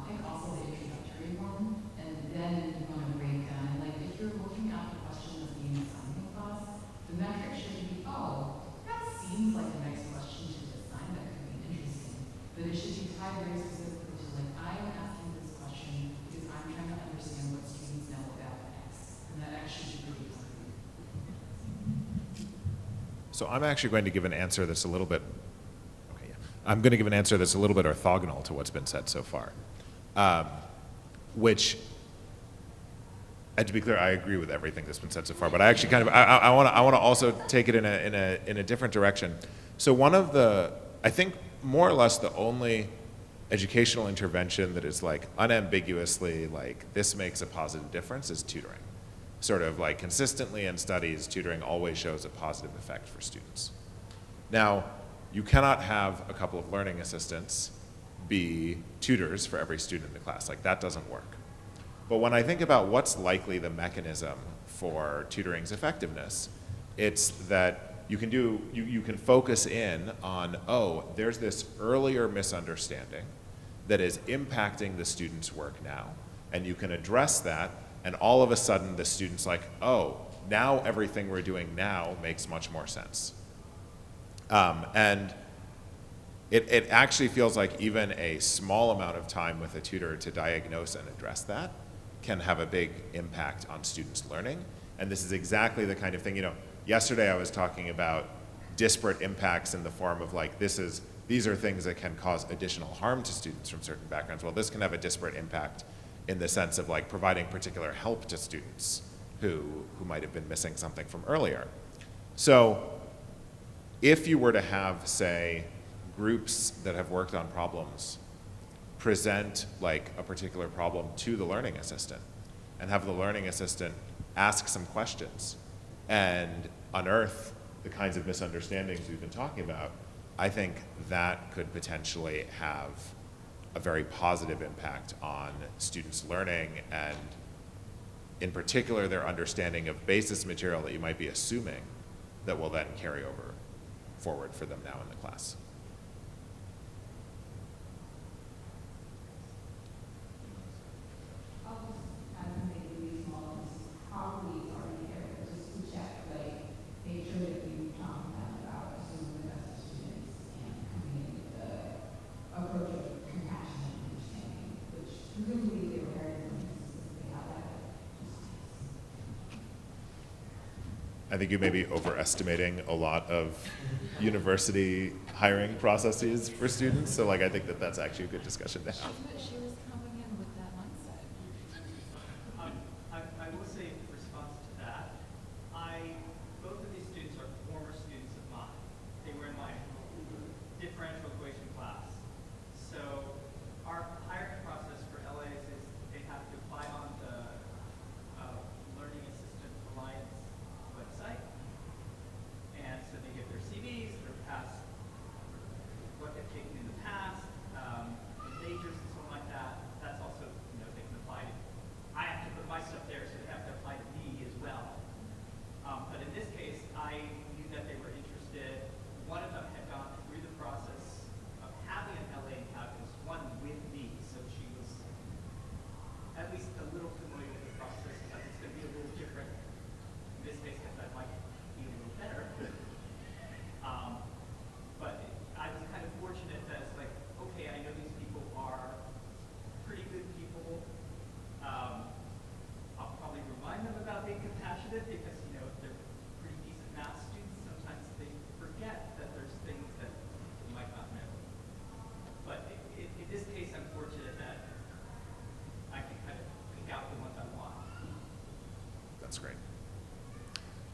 Pick also the introductory one, and then you want to break down. Like if you're looking at the question that's being assigned in class, the metric should be, oh, that seems like the next question to assign that could be interesting. But it should be tied very specifically to like, I am asking this question because I'm trying to understand what students know about X. And that X should be pretty clear. So I'm actually going to give an answer that's a little bit, okay, yeah. I'm going to give an answer that's a little bit orthogonal to what's been said so far. Which, and to be clear, I agree with everything that's been said so far, but I actually kind of, I want to also take it in a different direction. So one of the, I think more or less the only educational intervention that is like unambiguously like this makes a positive difference is tutoring. Sort of like consistently in studies, tutoring always shows a positive effect for students. Now, you cannot have a couple of learning assistants be tutors for every student in the class. Like that doesn't work. But when I think about what's likely the mechanism for tutoring's effectiveness, it's that you can do, you can focus in on, oh, there's this earlier misunderstanding that is impacting the student's work now. And you can address that, and all of a sudden the student's like, oh, now everything we're doing now makes much more sense. And it actually feels like even a small amount of time with a tutor to diagnose and address that can have a big impact on students' learning. And this is exactly the kind of thing, you know, yesterday I was talking about disparate impacts in the form of like, these are things that can cause additional harm to students from certain backgrounds. Well, this can have a disparate impact in the sense of like providing particular help to students who might have been missing something from earlier. So if you were to have, say, groups that have worked on problems present like a particular problem to the learning assistant and have the learning assistant ask some questions and unearth the kinds of misunderstandings we've been talking about, I think that could potentially have a very positive impact on students' learning and in particular their understanding of basis material that you might be assuming that will then carry over forward for them now in the class. I think you may be overestimating a lot of university hiring processes for students. So like, I think that that's actually a good discussion to have. She was coming in with that mindset. I will say in response to that, both of these students are former students of mine. They were in my differential equation class. So our hiring process for LAs is they have to apply on the Learning Assistant Alliance website. And so they give their CVs, sensitive because, you know, if they're pretty decent math students, sometimes they forget that there's things that they might not know. But in this case, I'm fortunate that I can kind of pick out the ones I want. That's great.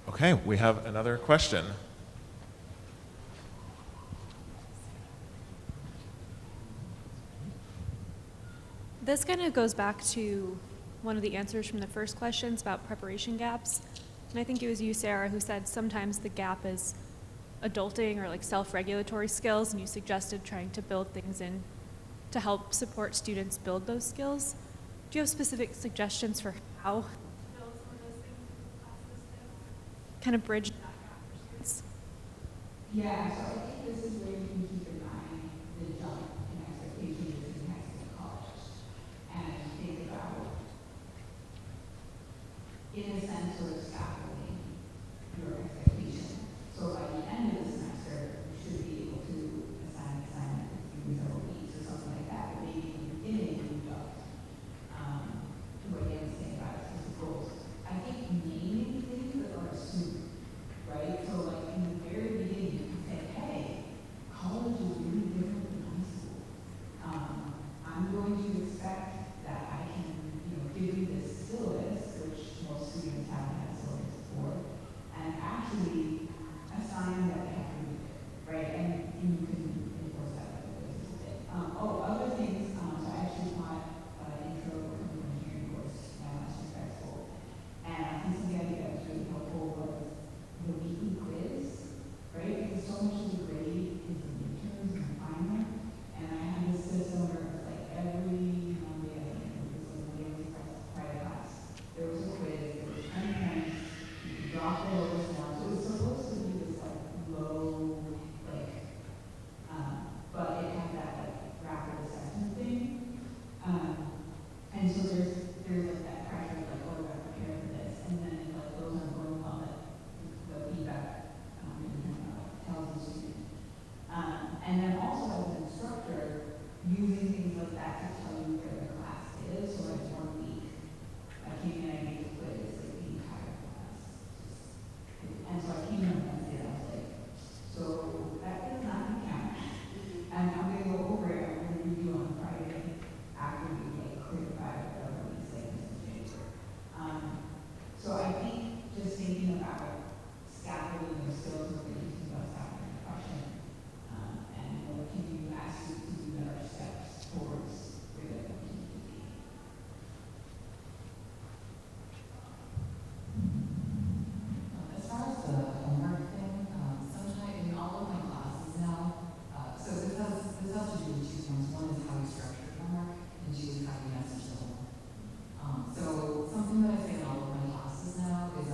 Okay, we have another question. This kind of goes back to one of the answers from the first questions about preparation gaps. And I think it was you, Sarah, who said sometimes the gap is adulting or like self-regulatory skills, and you suggested trying to build things in to help support students build those skills. Do you have specific suggestions for how to build some of those things in classes to kind of bridge that gap for students? Yeah, so I think this is where you can keep in mind the jump in expectations between high school and college. And think about, in a sense, sort of scaffolding your expectation. So by the end of the semester, you should be able to assign an assignment in several weeks or something like that. But maybe in the beginning, you don't. What you saying about explicit goals. I think naming things that are assumed, right? So like in the very beginning, you can say, hey, college is really different than high school. I'm going to expect that I can, give you this syllabus, which most students haven't had syllabus before, and actually assign that they have to read it, right? And you can enforce that other ways as a bit. Other things, so I actually taught intro to engineering course my last year grad school, and I think something I think that was really helpful was the weekly quiz, right? Because so much of the grade is the midterms and the final, and I had this system where it was like every Monday, I think it was like Monday, Friday class, there was a quiz, there was 10 points, you could drop the lowest one, so it was supposed to be this like low, like, but it had that like rapid assessment thing, and so there's like that pressure of like, oh, I gotta prepare for this, and then it like goes on going well, like the feedback tells the student. And then also as an instructor, using things like that to tell you where the class is. So like 1 week, I came in, I gave a quiz like the entire class. And so I came in on Wednesday, and I was like, so that does not count. And I'm going to go over it, I'm going to review on Friday after we like clear 5 or whatever we say this is January. So I think just thinking about scaffolding your skills when you're thinking about scaffolding your question, and what can you ask you to do that are steps towards where that you need to be. As far as the homework thing, sometimes in all of my classes now, so this has to do with 2 things. One is how you structure homework, and 2 is how you message the homework. So something that I say in all of my classes now is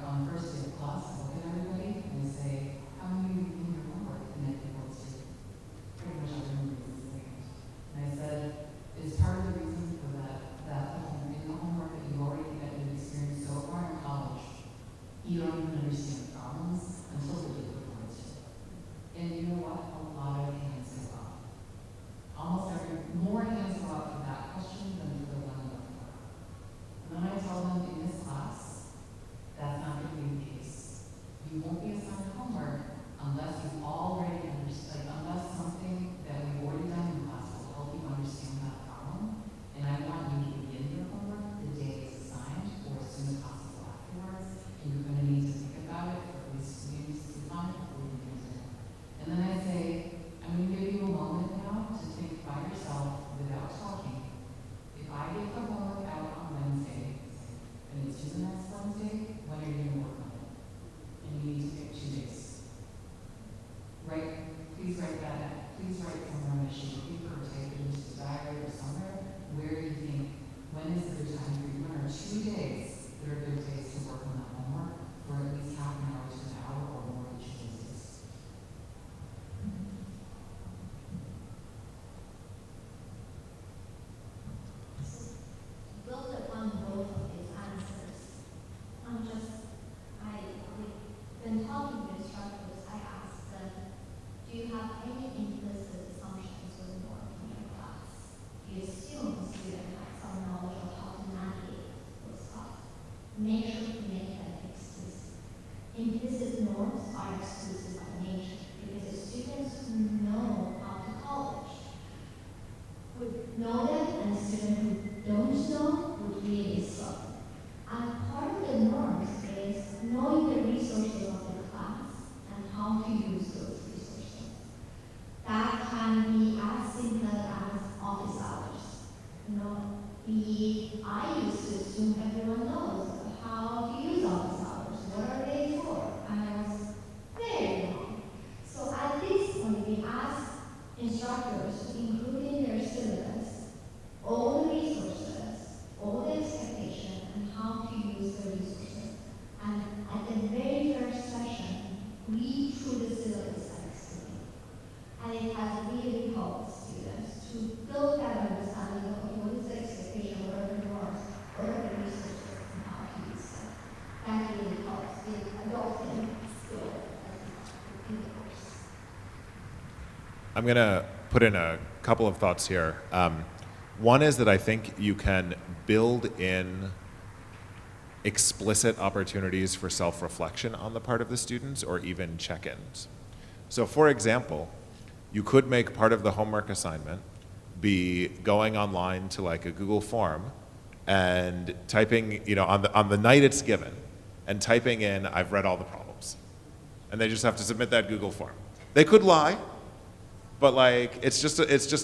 on the first day of class, I look at everybody and I say, how many of you do your homework? And then people say, pretty much everyone is the same. And I said, is part of the reason for that in the homework that you've already experienced so far in college, you don't even understand the problems until the day before it's due. And you know what? A lot of hands go up. More hands go up for that question than for the one before. And then I tell them in this class, that's not going to be the case. You won't be assigned homework unless you've already understood, unless something that we've already done in class will help you understand that problem. And I want you to begin your homework the day it's assigned or as soon as possible afterwards. And you're going to need to think about it for at least 2 weeks on it before you use it. And then I say, I'm going to give you a moment now to think by yourself without talking. If I get the homework out on Wednesday, and it's due the next Wednesday, when are you going to work on it? And you need to pick 2 days. Please write that down. Please write somewhere on a sheet of paper or type it into the diary or somewhere where you think, when is a good time for you? When are 2 days that are good days to work on that homework for at least half an hour to an hour or more each of those days? Build upon both of these answers. We've been talking to instructors, I asked them, do you have any implicit assumptions when working in your class? Do you assume the student has some knowledge of how to navigate those tasks? Make sure to make I'm going to put in a couple of thoughts here. One is that I think you can build in explicit opportunities for self-reflection on the part of the students or even check-ins. So for example, you could make part of the homework assignment be going online to like a Google form and typing, on the night it's given, and typing in, I've read all the problems. And they just have to submit that Google form. They could lie, but like, it's just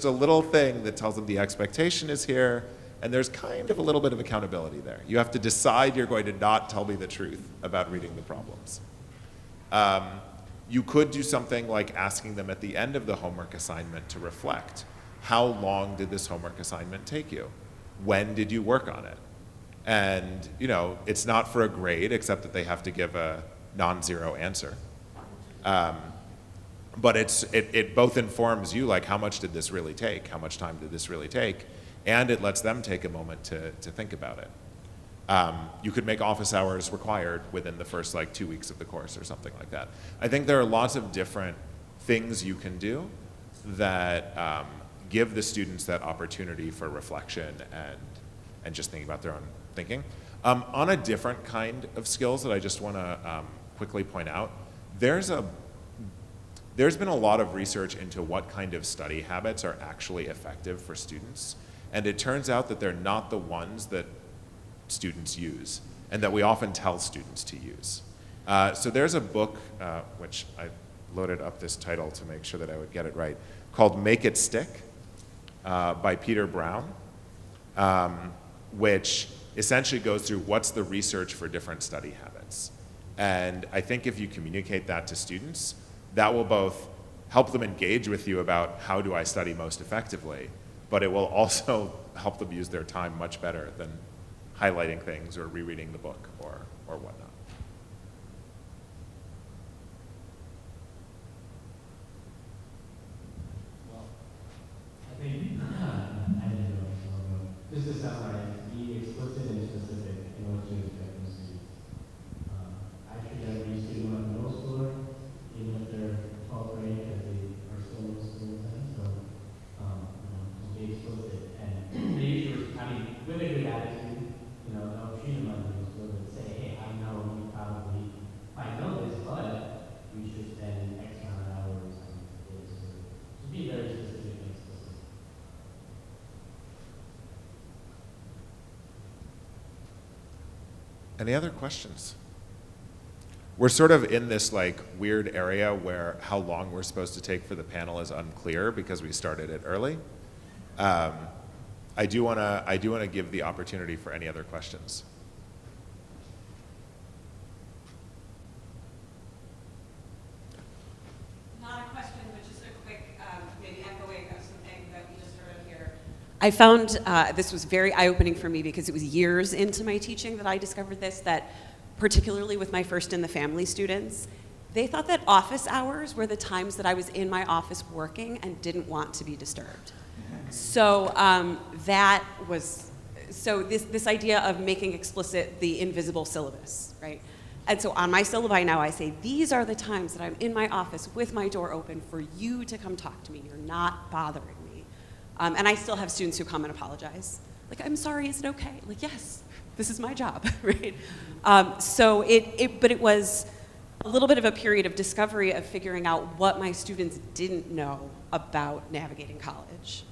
a little thing that tells them the expectation is here, and there's kind of a little bit of accountability there. You have to decide you're going to not tell me the truth about reading the problems. You could do something like asking them at the end of the homework assignment to reflect. How long did this homework assignment take you? When did you work on it? And it's not for a grade, except that they have to give a non-zero answer. But it both informs you, like, how much did this really take? How much time did this really take? And it lets them take a moment to think about it. You could make office hours required within the first 2 weeks of the course or something like that. I think there are lots of different things you can do that give the students that opportunity for reflection and just thinking about their own thinking. On a different kind of skills that I just want to quickly point out, there's been a lot of research into what kind of study habits are actually effective for students. And it turns out that they're not the ones that students use and that we often tell students to use. So there's a book, which I loaded up this title to make sure that I would get it right, called Make It Stick by Peter Brown, which essentially goes through what's the research for different study habits. And I think if you communicate that to students, that will both help them engage with you about how do I study most effectively, but it will also help them use their time much better than highlighting things or rereading the book or whatnot. Well, I think, I didn't know, so just to summarize, be explicit and specific in what you expect from students. I treat every student like a middle schooler, even if they're 12th grade, because they are still middle school then, so be explicit. And they usually, with a good attitude, don't treat them like a middle schooler, but say, hey, I know you probably might know this, but we should spend X amount of hours on this. So be very specific and explicit. Any other questions? We're sort of in this weird area where how long we're supposed to take for the panel is unclear because we started it early. I do want to give the opportunity for any other questions. Not a question, but just a quick maybe echoing of something that we just heard here. I found this was very eye-opening for me because it was years into my teaching that I discovered this, that particularly with my first in the family students, they thought that office hours were the times that I was in my office working and didn't want to be disturbed. So that was, this idea of making explicit the invisible syllabus, right? And so on my syllabi now I say, these are the times that I'm in my office with my door open for you to come talk to me. You're not bothering me. And I still have students who come and apologize. Like, I'm sorry, is it okay? Like, yes, this is my job, right? But it was a little bit of a period of discovery of figuring out what my students didn't know about navigating college.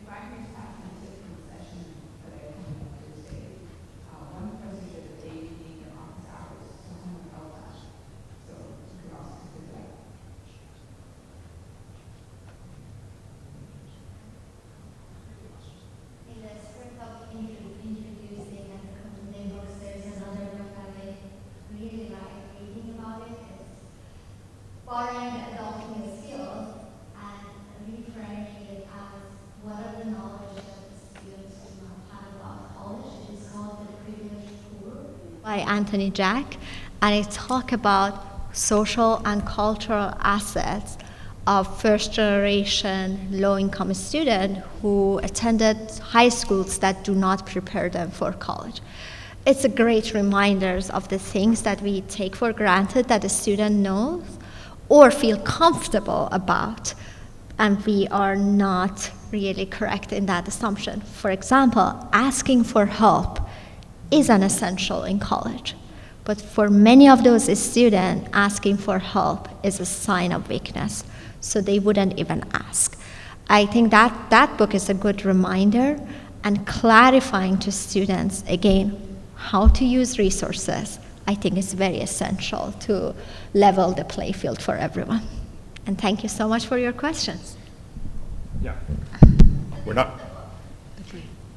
If I may pass my tip from the session that I attended on Tuesday, one professor said that they need their office hours, someone felt that. So you could also consider that. In the spirit of introducing and completing books, there's another book that I really like reading about it. It's Borrowing the Adulting Skills and reframing it as what are the knowledge that the students do not have about college. It is called The Privileged Poor by Anthony Jack, and it talks about social and cultural assets of first generation low income students who attended high schools that do not prepare them for college. It's a great reminder of the things that we take for granted that a student knows or feel comfortable about, and we are not really correct in that assumption. For example, asking for help is an essential in college, but for many of those students, asking for help is a sign of weakness, so they wouldn't even ask. I think that book is a good reminder and clarifying to students, again, how to use resources, I think is very essential to level the play field for everyone. And thank you so much for your questions. Yeah. We're not.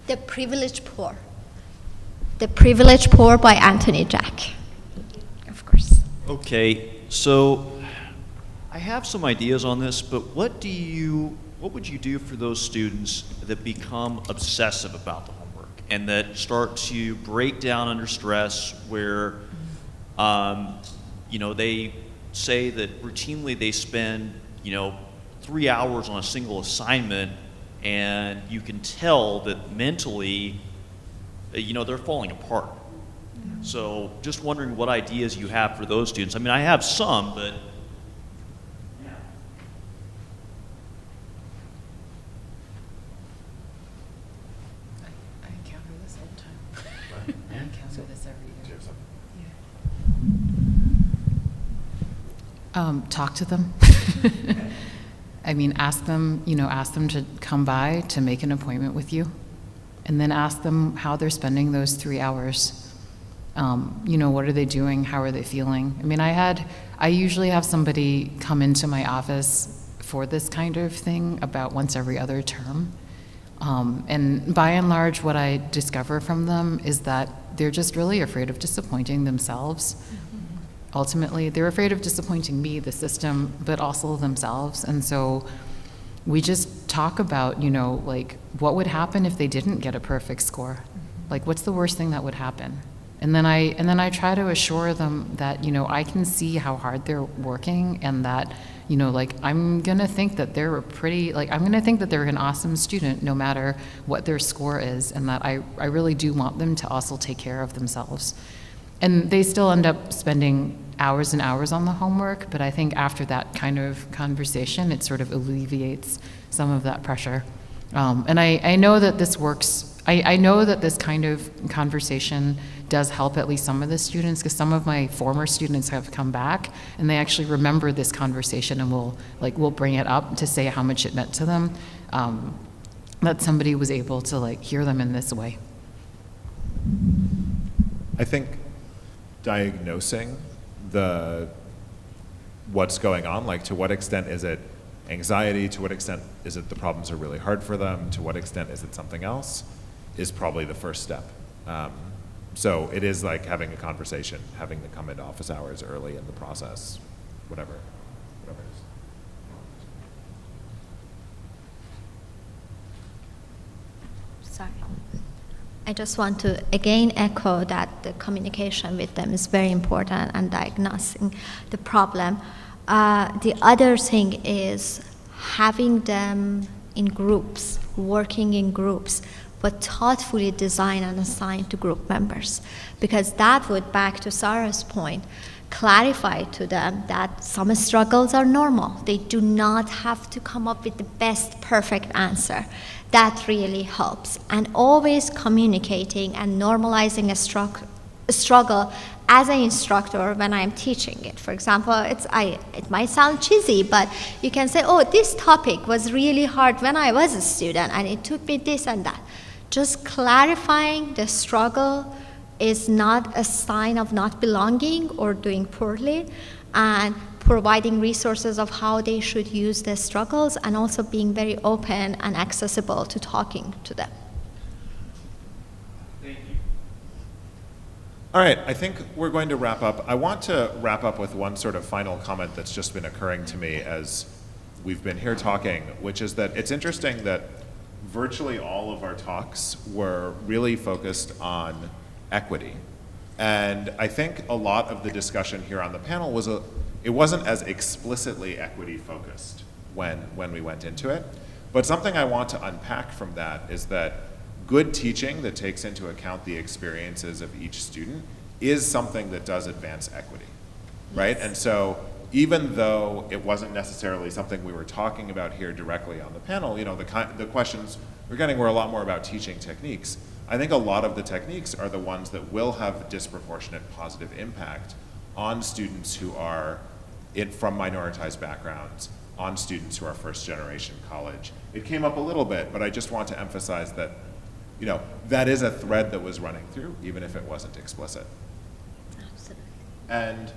The Privileged Poor. The Privileged Poor by Anthony Jack. Of course. Okay, so I have some ideas on this, but what would you do for those students that become obsessive about the homework and that start to break down under stress, where they say that routinely they spend 3 hours on a single assignment, and you can tell that mentally they're falling apart. So just wondering what ideas you have for those students. I mean, I have some, but I encounter this all the time. I encounter this every year. Talk to them. I mean, ask them to come by to make an appointment with you, and then ask them how they're spending those 3 hours. What are they doing? How are they feeling? I mean, I usually have somebody come into my office for this kind of thing about once every other term. And by and large, what I discover from them is that they're just really afraid of disappointing themselves. Ultimately, they're afraid of disappointing me, the system, but also themselves. And so we just talk about, what would happen if they didn't get a perfect score? Like, what's the worst thing that would happen? And then I try to assure them that, I can see how hard they're working, and that, I'm gonna think that they're I'm gonna think that they're an awesome student no matter what their score is, and that I really do want them to also take care of themselves. And they still end up spending hours and hours on the homework, but I think after that kind of conversation, it sort of alleviates some of that pressure. And I know that this works. I know that this kind of conversation does help at least some of the students, because some of my former students have come back and they actually remember this conversation and will bring it up to say how much it meant to them, that somebody was able to hear them in this way. I think diagnosing what's going on, to what extent is it anxiety, to what extent is it the problems are really hard for them, to what extent is it something else, is probably the first step. So it is like having a conversation, having them come into office hours early in the process, whatever it is. Sorry. I just want to again echo that the communication with them is very important and diagnosing the problem. The other thing is having them in groups, working in groups, but thoughtfully design and assign to group members. Because that would, back to Sarah's point, clarify to them that some struggles are normal. They do not have to come up with the best, perfect answer. That really helps. And always communicating and normalizing a struggle as an instructor when I'm teaching it. For example, it might sound cheesy, but you can say, oh, this topic was really hard when I was a student, and it took me this and that. Just clarifying the struggle is not a sign of not belonging or doing poorly, and providing resources of how they should use their struggles, and also being very open and accessible to talking to them. Thank you. All right, I think we're going to wrap up. I want to wrap up with one sort of final comment that's just been occurring to me as we've been here talking, which is that it's interesting that virtually all of our talks were really focused on equity. And I think a lot of the discussion here on the panel it wasn't as explicitly equity focused. when we went into it. But something I want to unpack from that is that good teaching that takes into account the experiences of each student is something that does advance equity, right? And so even though it wasn't necessarily something we were talking about here directly on the panel, you know, the questions we're getting were a lot more about teaching techniques. I think a lot of the techniques are the ones that will have disproportionate positive impact on students who are from minoritized backgrounds, on students who are first generation college. It came up a little bit, but I just want to emphasize that, you know, that is a thread that was running through, even if it wasn't explicit. Absolutely. And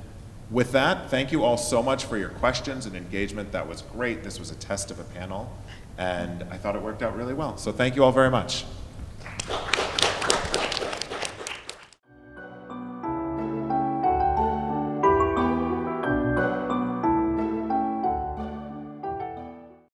with that, thank you all so much for your questions and engagement. That was great. This was a test of a panel, and I thought it worked out really well. So thank you all very much.